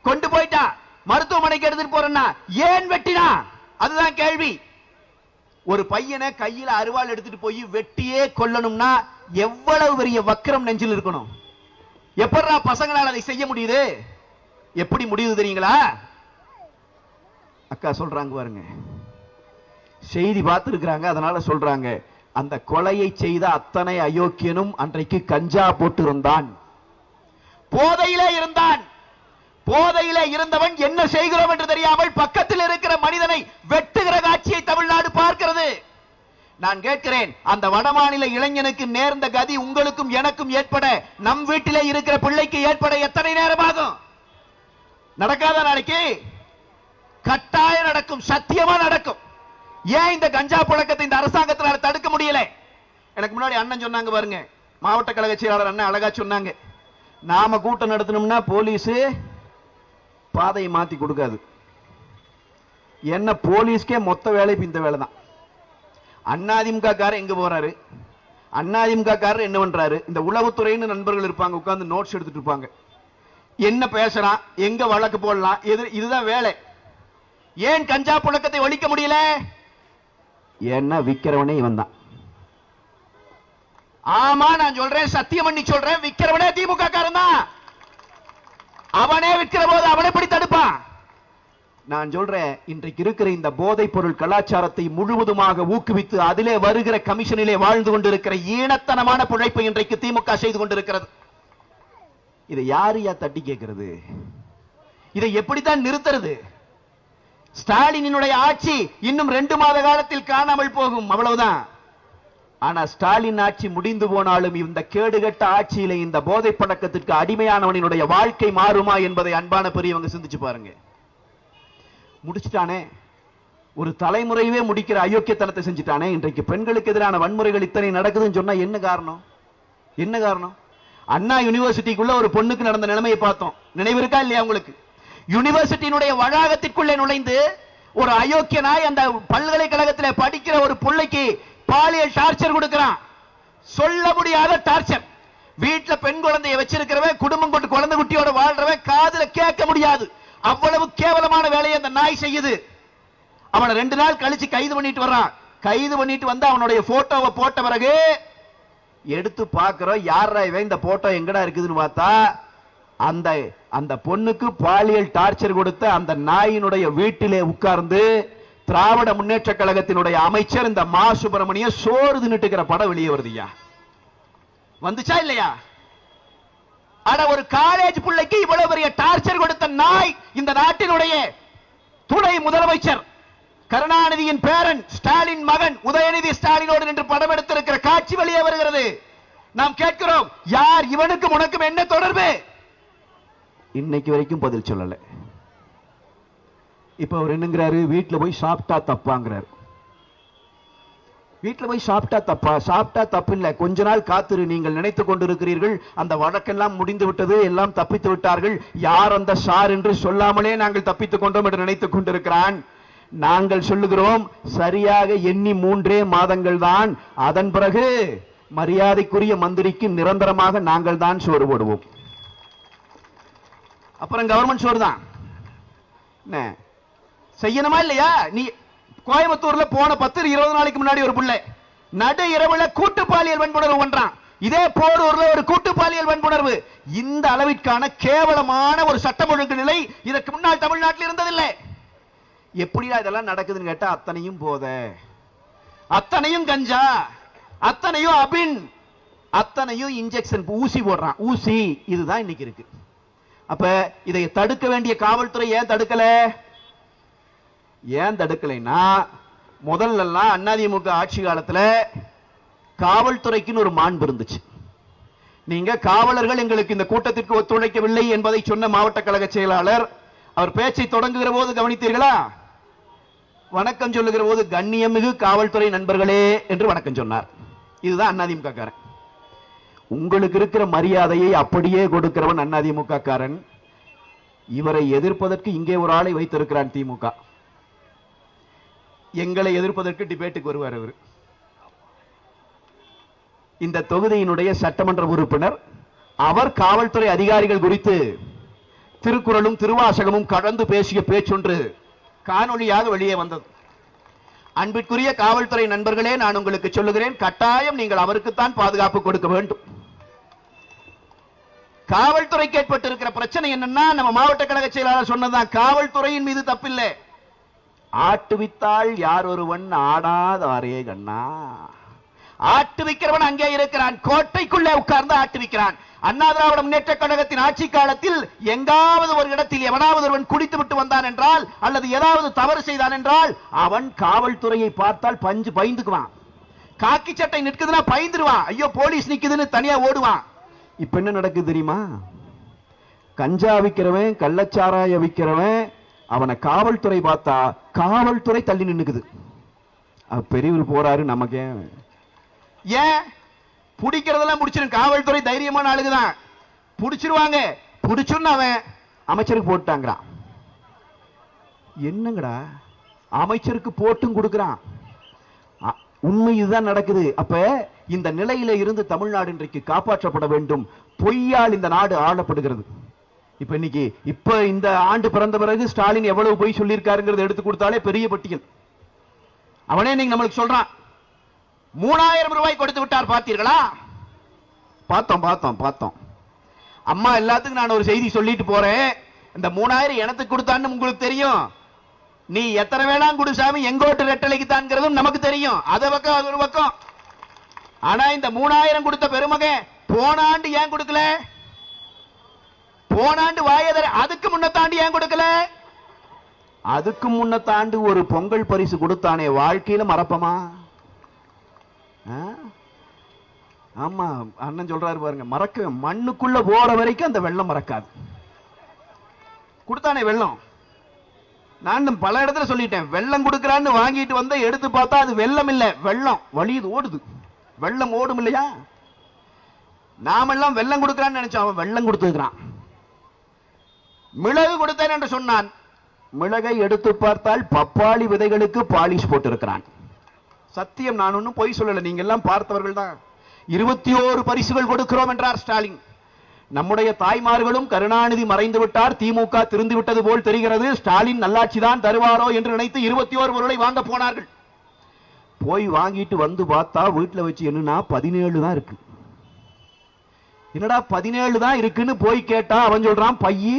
கொண்டு போயிட்டான், மருத்துவமனைக்கு எடுத்துட்டு போறேன்னா ஏன் வெட்டினா? அதுதான் கேள்வி. ஒரு பையனை கையில அருவாள் எடுத்துட்டு போய் வெட்டியே கொல்லணும்னா எவ்வளவு பெரிய வக்கரம் நெஞ்சில் இருக்கணும். எப்படா பசங்களால் அதை செய்ய முடியுது? எப்படி முடியுது தெரியுங்களா? அக்கா சொல்றாங்க பாருங்க, செய்தி பார்த்திருக்கிறாங்க, அதனால சொல்றாங்க. அந்த கொலையை செய்த அத்தனை அயோக்கியனும் அன்றைக்கு கஞ்சா போட்டு இருந்தான், போதையிலே இருந்தான். போதையிலே இருந்தவன் என்ன செய்கிறோம் என்று தெரியாமல் பக்கத்தில் இருக்கிற மனிதனை வெட்டுகிற காட்சியை தமிழ்நாடு பார்க்கிறது. நான் கேட்கிறேன், அந்த வடமாநில இளைஞனுக்கு நேர்ந்த கதி உங்களுக்கும் எனக்கும் ஏற்பட, நம் வீட்டிலே இருக்கிற பிள்ளைக்கு ஏற்பட எத்தனை நேரமாகும்? நடக்காத? நாளைக்கு கட்டாயம் நடக்கும், சத்தியமா நடக்கும். ஏன் இந்த கஞ்சா புழக்கத்தை இந்த அரசாங்கத்தினால தடுக்க முடியல? எனக்கு முன்னாடி அண்ணன் சொன்னாங்க பாருங்க, மாவட்ட கழக செயலாளர் அண்ணன் அழகா சொன்னாங்க, நாம கூட்டம் நடத்தணும்னா போலீஸ் பாதையை மாத்தி கொடுக்காது. என்ன போலீஸ்க்கே மொத்த வேலை இந்த வேலை தான். அதிமுக காரர் எங்க போறாரு, அதிமுக காரர் என்ன பண்றாரு, இந்த உளவுத்துறைன்னு நண்பர்கள் இருப்பாங்க, உட்கார்ந்து நோட்ஸ் எடுத்துட்டு இருப்பாங்க, என்ன பேசுறான், எங்க வழக்கு போடலாம், இதுதான் வேலை. ஏன் கஞ்சா புழக்கத்தை ஒழிக்க முடியல? ஏன்னா விக்கிறவனே இவன் தான். ஆமா, நான் சொல்றேன், சத்தியம் பண்ணி சொல்றேன், விக்கிறவனே திமுக காரன் தான். அவனே விற்கிற போது அவனை எப்படி தடுப்பான்? நான் சொல்றேன், இன்றைக்கு இருக்கிற இந்த போதைப் பொருள் கலாச்சாரத்தை முழுவதுமாக ஊக்குவித்து அதிலே வருகிற கமிஷனிலே வாழ்ந்து கொண்டிருக்கிற ஈனத்தனமான பிழைப்பை இன்றைக்கு திமுக செய்து கொண்டிருக்கிறது. இதை யாரையா தட்டி கேட்கிறது? இதை எப்படித்தான் நிறுத்துறது? ஸ்டாலினுடைய ஆட்சி இன்னும் 2 மாத காலத்தில் காணாமல் போகும், அவ்வளவுதான். ஆனா ஸ்டாலின் ஆட்சி முடிந்து போனாலும் இந்த கேடுகட்ட ஆட்சியில இந்த போதை பழக்கத்திற்கு அடிமையானவனுடைய வாழ்க்கை மாறுமா என்பதை அன்பான பெரியவங்க சிந்திச்சு பாருங்க. முடிச்சுட்டானே, ஒரு தலைமுறையே முடிக்கிற அயோக்கியத்தனத்தை செஞ்சுட்டானே. இன்றைக்கு பெண்களுக்கு எதிரான வன்முறைகள் இத்தனை நடக்குதுன்னு சொன்னா என்ன காரணம்? என்ன காரணம்? அண்ணா யூனிவர்சிட்டிக்குள்ள ஒரு பொண்ணுக்கு நடந்த நிலைமையை பார்த்தோம், நினைவு இருக்கா இல்லையா உங்களுக்கு? யூனிவர்சிட்டியினுடைய வளாகத்திற்குள்ளே நுழைந்து ஒரு அயோக்கியனாய் அந்த பல்கலைக்கழகத்தில் படிக்கிற ஒரு பிள்ளைக்கு பாலியல் டார்ச்சர் கொடுக்கிறான். சொல்ல முடியாத டார்ச்சர். வீட்டுல பெண் குழந்தையை வச்சிருக்கிறவன், குடும்பம் கொண்டு குழந்தை குட்டியோட வாழ்றவன் காதுல கேட்க முடியாது. அவ்வளவு கேவலமான வேலையை அந்த நாய் செய்யுது. அவனை 2 நாள் கழிச்சு கைது பண்ணிட்டு வர்றான். கைது பண்ணிட்டு வந்து அவனுடைய போட்டோவை போட்ட பிறகு எடுத்து பார்க்கிறோம், யாரா இவன், இந்த போட்டோ எங்கடா இருக்குதுன்னு பார்த்தா அந்த பொண்ணுக்கு பாலியல் டார்ச்சர் கொடுத்த அந்த நாயினுடைய வீட்டிலே உட்கார்ந்து திராவிட முன்னேற்ற கழகத்தினுடைய அமைச்சர் இந்த மா சுப்பிரமணிய சோறு தின்னுட்டுக்கிற படம் வெளியே வருதுயா. வந்துச்சா இல்லையா? ஆனா ஒரு காலேஜ் பிள்ளைக்கு இவ்வளவு பெரிய டார்ச்சர் கொடுத்த நாய் இந்த நாட்டினுடைய துணை முதலமைச்சர் கருணாநிதியின் பேரன் ஸ்டாலின் மகன் உதயநிதி ஸ்டாலினோடு நின்று படம் எடுத்திருக்கிற காட்சி வெளியே வருகிறது. நாம் கேட்கிறோம், யார் இவனுக்கும் உனக்கும் என்ன தொடர்பு? இன்னைக்கு வரைக்கும் பதில் சொல்லல. இப்ப அவர் என்னங்கிறாரு, வீட்டுல போய் சாப்பிட்டா தப்பாங்கிறார். வீட்டுல போய் சாப்பிட்டா தப்பா? சாப்பிட்டா தப்பு இல்ல, கொஞ்ச நாள் காத்திரு. நீங்கள் நினைத்துக் கொண்டிருக்கிறீர்கள் அந்த வழக்கெல்லாம் முடிந்து விட்டது, எல்லாம் தப்பித்து விட்டார்கள், யார் அந்த சார் என்று சொல்லாமலே நாங்கள் தப்பித்துக் கொண்டோம் என்று நினைத்துக் கொண்டிருக்கிறான். நாங்கள் சொல்லுகிறோம், சரியாக எண்ணி 3 மாதங்கள் தான். அதன் பிறகு மரியாதைக்குரிய மந்திரிக்கு நிரந்தரமாக நாங்கள் தான் சோறு போடுவோம். அப்புறம் கவர்மெண்ட் சோறு தான். செய்யணுமா இல்லையா? நீ கோயம்புத்தூர்ல போன 10-20 நாளைக்கு முன்னாடி ஒரு பிள்ளை நடு இரவுல கூட்டு பாலியல் வன்புணர்வு பண்றான். இதே போரூர்ல ஒரு கூட்டு பாலியல் வன்புணர்வு. இந்த அளவிற்கான கேவலமான ஒரு சட்டம் ஒழுங்கு நிலை இதற்கு முன்னால் தமிழ்நாட்டில் இருந்ததில்லை. எப்படியா இதெல்லாம் நடக்குதுன்னு கேட்டா, அத்தனையும் போத, அத்தனையும் கஞ்சா, அத்தனையும் அபின், அத்தனையும் இன்ஜெக்ஷன் ஊசி போடுறான். ஊசி இதுதான் இன்னைக்கு இருக்கு. அப்ப இதை தடுக்க வேண்டிய காவல்துறை ஏன் தடுக்கல? ஏன் தடுக்கலைன்னா, முதல்ல அதிமுக ஆட்சி காலத்துல காவல்துறைக்குன்னு ஒரு மாண்பு இருந்துச்சு. நீங்க காவலர்கள் எங்களுக்கு இந்த கூட்டத்திற்கு ஒத்துழைக்கவில்லை என்பதை சொன்ன மாவட்ட கழக செயலாளர் அவர் பேச்சை தொடங்குகிற போது கவனித்தீர்களா? வணக்கம் சொல்லுகிற போது கண்ணியமிகு காவல்துறை நண்பர்களே என்று வணக்கம் சொன்னார். இதுதான் அதிமுக காரன். உங்களுக்கு இருக்கிற மரியாதையை அப்படியே கொடுக்கிறவன் அதிமுக காரன். இவரை எதிர்ப்பதற்கு இங்கே ஒரு ஆளை வைத்திருக்கிறான் திமுக. எங்களை எதிர்ப்பதற்கு டிபேட்டுக்கு வருவார் அவர். இந்த தொகுதியினுடைய சட்டமன்ற உறுப்பினர். அவர் காவல்துறை அதிகாரிகள் குறித்து திருக்குறளும் திருவாசகமும் கடந்து பேசிய பேச்சொன்று காணொளியாக வெளியே வந்தது. அன்பிற்குரிய காவல்துறை நண்பர்களே, நான் உங்களுக்கு சொல்லுகிறேன், கட்டாயம் நீங்கள் அவருக்குத்தான் பாதுகாப்பு கொடுக்க வேண்டும். காவல்துறைக்கு ஏற்பட்டிருக்கிற பிரச்சனை என்னன்னா, நம்ம மாவட்ட கழக செயலாளர் சொன்னதான், காவல்துறையின் மீது தப்பில்லை. ஆட்டுவித்தால் யார் ஒருவன் ஆடாதாரே கண்ணா. ஆட்டுவிக்கிறவன் அங்கே இருக்கிறான், கோட்டைக்குள்ளே உட்கார்ந்து ஆட்டுவிக்கிறான். அண்ணா திராவிட முன்னேற்ற கழகத்தின் ஆட்சி காலத்தில் எங்காவது ஒரு இடத்தில் எவனாவது ஒருவன் குடித்து விட்டு வந்தான் என்றால், அல்லது ஏதாவது தவறு செய்தான் என்றால், அவன் காவல்துறையை பார்த்தால் பஞ்சு பயந்துக்குவான். காக்கி சட்டை நிற்குதுன்னா பயந்துருவான். ஐயோ போலீஸ் நிக்குதுன்னு தனியா ஓடுவான். இப்ப என்ன நடக்குது தெரியுமா? கஞ்சா விக்கிறவன், கள்ளச்சாராய விக்கிறவன், அவனை காவல்துறை பார்த்தா காவல்துறை தள்ளி நின்னுக்குது. பெரியவர் போறாரு, நமக்கு ஏன் பிடிக்கிறதெல்லாம் முடிச்சிடும். காவல்துறை தைரியமான ஆளுக்குதான், பிடிச்சிருவாங்க. பிடிச்சுன்னு அவன் அமைச்சருக்கு போட்டாங்கிறான். என்னங்கடா, அமைச்சருக்கு போட்டும் கொடுக்கிறான். உண்மை இதுதான் நடக்குது. அப்ப இந்த நிலையில இருந்து தமிழ்நாடு இன்றைக்கு காப்பாற்றப்பட வேண்டும். பொய்யால் இந்த நாடு ஆளப்படுகிறது. இப்ப இந்த ஆண்டு பிறந்த பிறகு ஸ்டாலின் எவ்வளவு பொய் சொல்லியிருக்காருங்கிறத எடுத்து கொடுத்தாலே பெரிய பட்டியல். அவனே நீங்க நம்மளுக்கு சொல்றான், 3000 ரூபாய் கொடுத்து விட்டார், பார்த்தீர்களா? பார்த்தோம். அம்மா எல்லாத்துக்கும் நான் ஒரு செய்தி சொல்லிட்டு போறேன். இந்த 3000 எனக்கு கொடுத்தான்னு உங்களுக்கு தெரியும். நீ எத்தனை வேணாம் குடு சாமி, எங்கோட்டு ரெட்டலைக்கு தான் நமக்கு தெரியும். அதை பக்கம் அது ஒரு பக்கம். ஆனா இந்த 3000 கொடுத்த பெருமகன் போன ஆண்டு ஏன் கொடுக்கல? போன ஆண்டு வாயதர் அதுக்கு முன்னத்தாண்டு ஏன் கொடுக்கல? அதுக்கு முன்னத்தாண்டு ஒரு பொங்கல் பரிசு கொடுத்தானே, வாழ்க்கையில மறப்பமா? ஆமா, அண்ணன் சொல்றாரு பாருங்க, மறக்க மண்ணுக்குள்ள போற வரைக்கும் அந்த வெள்ளம் மறக்காது. கொடுத்தானே வெள்ளம். நான் பல இடத்துல சொல்லிட்டேன், வெள்ளம் கொடுக்கறான்னு வாங்கிட்டு வந்த எடுத்து பார்த்தா அது வெள்ளம் இல்ல, வெள்ளம் வழியுது, ஓடுது. வெள்ளம் ஓடும் இல்லையா? நாமெல்லாம் வெள்ளம் கொடுக்கறான்னு நினைச்சோம், அவன் வெள்ளம் கொடுத்துக்கிறான். மிளகு கொடுத்தேன் என்று சொன்னான், மிளகை எடுத்து பார்த்தால் பப்பாளி விதைகளுக்கு பாலிஷ் போட்டிருக்கிறான். சத்தியம், நான் ஒன்னும் பொய் சொல்லல, நீங்க எல்லாம் பார்த்தவர்கள் தான். 21 பரிசுகள் கொடுக்கிறோம் என்றார் ஸ்டாலின். நம்முடைய தாய்மார்களும் கருணாநிதி மறைந்து விட்டார், திமுக திருந்து விட்டது போல் தெரிகிறது, ஸ்டாலின் நல்லாட்சி தான் தருவாரோ என்று நினைத்து 21 பொருளை வாங்க போனார்கள். போய் வாங்கிட்டு வந்து பார்த்தா வீட்டுல வச்சு என்னன்னா 17 தான் இருக்கு. என்னடா 17 தான் இருக்குன்னு போய் கேட்டா அவன் சொல்றான் பையி.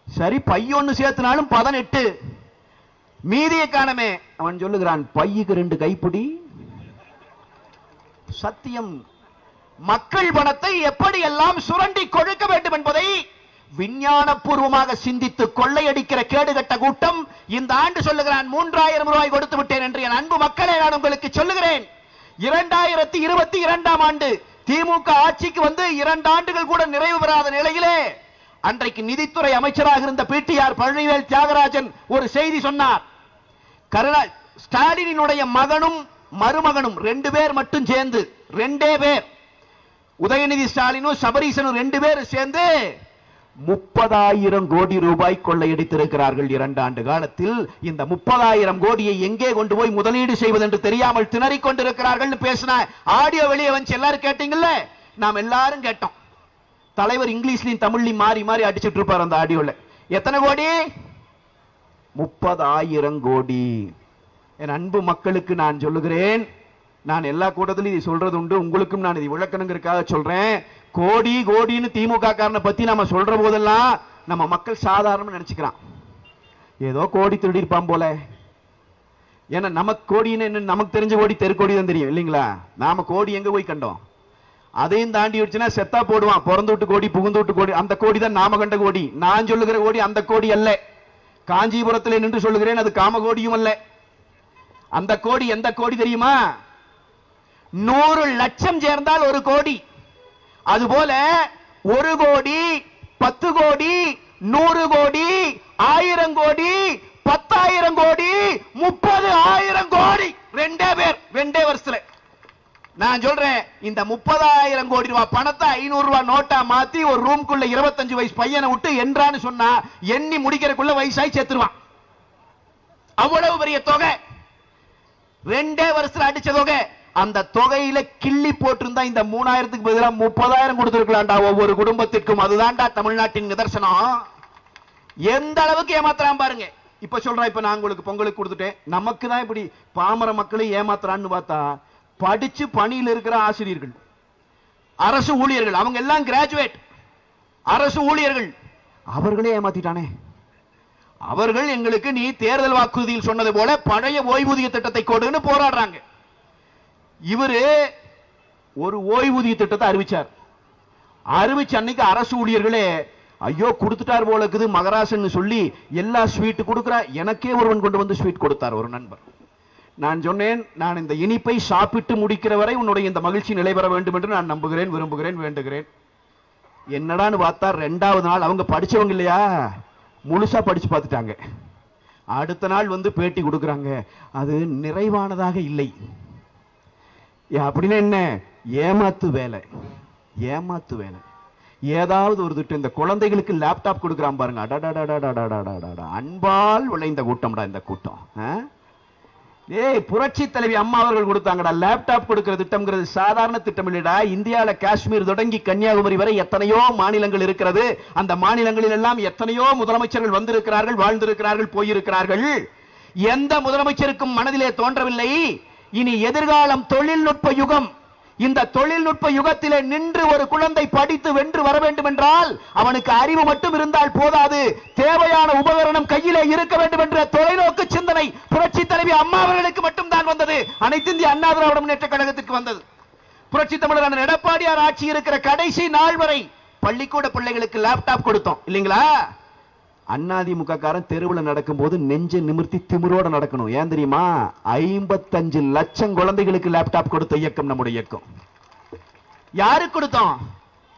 சரி, பையொன்னு சேர்த்துனாலும் 18. மீதியை காணமே. அவன் சொல்லுகிறான் பையுக்கு 2 கைப்பிடி. சத்தியம், மக்கள் பணத்தை எப்படி எல்லாம் சுரண்டி கொழுக்க வேண்டும் என்பதை விஞ்ஞான பூர்வமாக சிந்தித்து கொள்ளையடிக்கிற கேடுகட்ட கூட்டம் இந்த ஆண்டு சொல்லுகிறான் 3000 ரூபாய் கொடுத்து விட்டேன் என்று. என் அன்பு மக்களே, நான் உங்களுக்கு சொல்லுகிறேன், 2022ஆம் ஆண்டு திமுக ஆட்சிக்கு வந்து 2 ஆண்டுகள் கூட நிறைவு பெறாத நிலையிலே அன்றைக்கு நிதித்துறை அமைச்சராக இருந்த பிடிஆர் பழனிவேல் தியாகராஜன் ஒரு செய்தி சொன்னார். ஸ்டாலினுடைய மகனும் மருமகனும் 2 பேர் மட்டும் சேர்ந்து, 2 பேர், உதயநிதி ஸ்டாலினும் சபரீசனும் 2 பேர் சேர்ந்து 30,000 கோடி ரூபாய் கொள்ளையடித்திருக்கிறார்கள் 2 ஆண்டு காலத்தில். இந்த 30,000 கோடியை எங்கே கொண்டு போய் முதலீடு செய்வது என்று தெரியாமல் திணறிக் கொண்டிருக்கிறார்கள் பேசின ஆடியோ வெளியே வந்து எல்லாரும் கேட்டீங்கல்ல, நாம் எல்லாரும் கேட்டோம். தலைவர் இங்கிலீஷ்லயும் தமிழ்லையும் மாறி மாறி அடிச்சிட்டு இருப்பார் அந்த ஆடியோல. எத்தனை கோடி? 30,000 கோடி. என் அன்பு மக்களுக்கு நான் சொல்லுகிறேன், நான் எல்லா கூட்டத்திலும் இதை சொல்றது உண்டு, உங்களுக்கும் நான் இதை விளக்கணுங்கிறதுக்காக சொல்றேன். கோடி கோடின்னு திமுக காரனை பத்தி நம்ம சொல்ற போதெல்லாம் நம்ம மக்கள் சாதாரணமா நினைச்சுக்கிறான், ஏதோ கோடி திருடி இருப்பான் போல. ஏன்னா நமக்கு கோடின்னு என்ன, நமக்கு தெரிஞ்ச கோடி தெருக்கோடி தான் தெரியும் இல்லைங்களா? நாம கோடி எங்க போய் கண்டோம்? அதையும் தாண்டி வச்சுன்னா செத்தா போடுவான், பிறந்து விட்டு கோடி, புகுந்து விட்டு கோடி. அந்த கோடி தான் நாம கண்ட கோடி. நான் சொல்லுகிற கோடி அந்த கோடி அல்ல. காஞ்சிபுரத்தில் நின்று சொல்லுகிறேன், அது காமகோடியும் அல்ல. அந்த கோடி எந்த கோடி தெரியுமா? 100 லட்சம் சேர்ந்தால் 1 கோடி. அதுபோல 1 கோடி, 10 கோடி, 100 கோடி, 1000 கோடி, 10,000 கோடி, 30,000 கோடி. 2 பேர் 2 வருஷத்துல நான் சொல்றேன், இந்த 30,000 கோடி ரூபாய் பணத்தை 500 ரூபாய் நோட்டா மாத்தி ஒரு ரூம்குள்ள 25 வயசு பையனை விட்டு என்றான்னு சொன்னா எண்ணி முடிக்கிறதுக்குள்ள வயசாய் செத்துருவான். அவ்வளவு பெரிய தொகை, 2 வருஷத்துல அடிச்ச தொகை. அந்த தொகையில கிள்ளி போட்டிருந்தா இந்த 3,000க்கு பதிலா 30,000 கொடுத்திருக்கலாம்டா ஒவ்வொரு குடும்பத்திற்கும். அதுதான்டா தமிழ்நாட்டின் நிதர்சனம். எந்த அளவுக்கு ஏமாத்துறான் பாருங்க. இப்ப சொல்றேன், இப்ப நான் உங்களுக்கு பொங்கலுக்கு கொடுத்துட்டேன், நமக்கு தான் இப்படி பாமர மக்களை ஏமாத்துறான்னு பார்த்தா, படிச்சு பணியில் இருக்கிற ஆசிரியர்கள், அரசு ஊழியர்கள், அவங்க எல்லாம் கிராஜுவேட் அரசு ஊழியர்கள், அவர்களே ஏமாத்திட்டானே. அவர்கள் எங்களுக்கு நீ தேர்தல் வாக்குறுதியில் சொன்னது போல பழைய ஓய்வூதிய திட்டத்தை கொடுன்னு போராடுறாங்க. இவரு ஒரு ஓய்வூதிய திட்டத்தை அறிவிச்சார். அறிவிச்ச அன்னைக்கு அரசு ஊழியர்களே ஐயோ கொடுத்துட்டார் போல இருக்குது மகராசன் சொல்லி எல்லா ஸ்வீட் கொடுக்கிற. எனக்கே ஒருவன் கொண்டு வந்து ஸ்வீட் கொடுத்தார், ஒரு நண்பர். நான் சொன்னேன், நான் இந்த இனிப்பை சாப்பிட்டு முடிக்கிற வரை உன்னுடைய இந்த மகிழ்ச்சி நிலைபெற வேண்டும் என்று நான் நம்புகிறேன், விரும்புகிறேன், வேண்டுகிறேன். என்னடான்னு பார்த்தா 2வது நாள் அவங்க படிச்சவங்க இல்லையா, முழுசா படிச்சு பார்த்துட்டாங்க. அடுத்த நாள் வந்து பேட்டி கொடுக்கறாங்க, அது நிறைவானதாக இல்லை. அப்படின்னா என்ன? ஏமாத்து வேலை, ஏமாத்து வேலை. ஏதாவது ஒரு திட்டம், இந்த குழந்தைகளுக்கு லேப்டாப் கொடுக்கறான் பாருங்க, அடடடடடடடடடடா, அன்பால் விளைந்த கூட்டம்டா இந்த கூட்டம். ஏய், புரட்சி தலைவி அம்மா அவர்கள் கொடுத்தாங்கடா லேப்டாப் கொடுக்கிற திட்டம்ங்கிறது. சாதாரண திட்டம் இல்லடா. இந்தியால காஷ்மீர் தொடங்கி கன்னியாகுமரி வரை எத்தனையோ மாநிலங்கள் இருக்கிறது. அந்த மாநிலங்களில் எல்லாம் எத்தனையோ முதலமைச்சர்கள் வந்திருக்கிறார்கள், வாழ்ந்திருக்கிறார்கள், போயிருக்கிறார்கள். எந்த முதலமைச்சருக்கும் மனதிலே தோன்றவில்லை, இனி எதிர்காலம் தொழில்நுட்ப யுகம். இந்த தொழில்நுட்ப யுகத்திலே நின்று ஒரு குழந்தை படித்து வென்று வர வேண்டும் என்றால் அவனுக்கு அறிவு மட்டும் இருந்தால் போதாது, தேவையான உபகரணம் கையிலே இருக்க வேண்டும் என்ற தொலைநோக்கு சிந்தனை புரட்சி தலைவி அம்மா அவர்களுக்கு மட்டும் தான் வந்தது. அனைத்து இந்திய அண்ணா திராவிட முன்னேற்ற கழகத்திற்கு வந்தது. புரட்சி தமிழர் எடப்பாடியார் ஆட்சி இருக்கிற கடைசி நாள் வரை பள்ளிக்கூட பிள்ளைகளுக்கு லேப்டாப் கொடுத்தோம் இல்லைங்களா? அதிமுக காரன் தெருவில் நடக்கும் போது நெஞ்ச நிமிர்த்தி திமிரோட நடக்கணும். ஏன் தெரியுமா? 55 லட்சம் குழந்தைகளுக்கு லேப்டாப் கொடுத்த இயக்கம் நம்முடைய இயக்கம். யாருக்கு கொடுத்தோம்?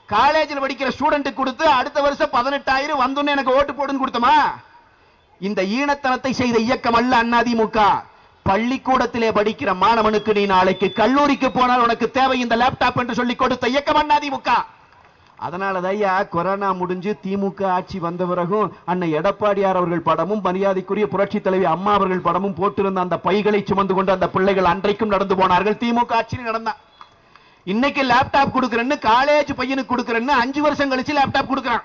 காலேஜில் படிக்கிற ஸ்டூடெண்ட்டுக்கு கொடுத்து அடுத்த வருஷம் 18,000 வந்துன்னு எனக்கு ஓட்டு போடுன்னு கொடுத்தோமா? இந்த ஈனத்தனத்தை செய்த இயக்கம் அல்ல அதிமுக. பள்ளிக்கூடத்திலே படிக்கிற மாணவனுக்கு நீ நாளைக்கு கல்லூரிக்கு போனால் உனக்கு தேவை இந்த லேப்டாப் என்று சொல்லி கொடுத்த இயக்கம் அதிமுக. அதனாலதையா கொரோனா முடிஞ்சு திமுக ஆட்சி வந்த பிறகும் அன்னை எடப்பாடியார் அவர்கள் படமும் மரியாதைக்குரிய புரட்சி தலைவி அம்மா அவர்கள் படமும் போட்டிருந்த அந்த பைகளை சுமந்து கொண்டு அந்த பிள்ளைகள் அன்றைக்கும் நடந்து போனார்கள். திமுக ஆட்சியில் நடந்தா. இன்னைக்கு லேப்டாப் கொடுக்கறேன்னு, காலேஜ் பையனுக்கு கொடுக்கறேன்னு 5 வருஷம் கழிச்சு லேப்டாப் கொடுக்கறான்.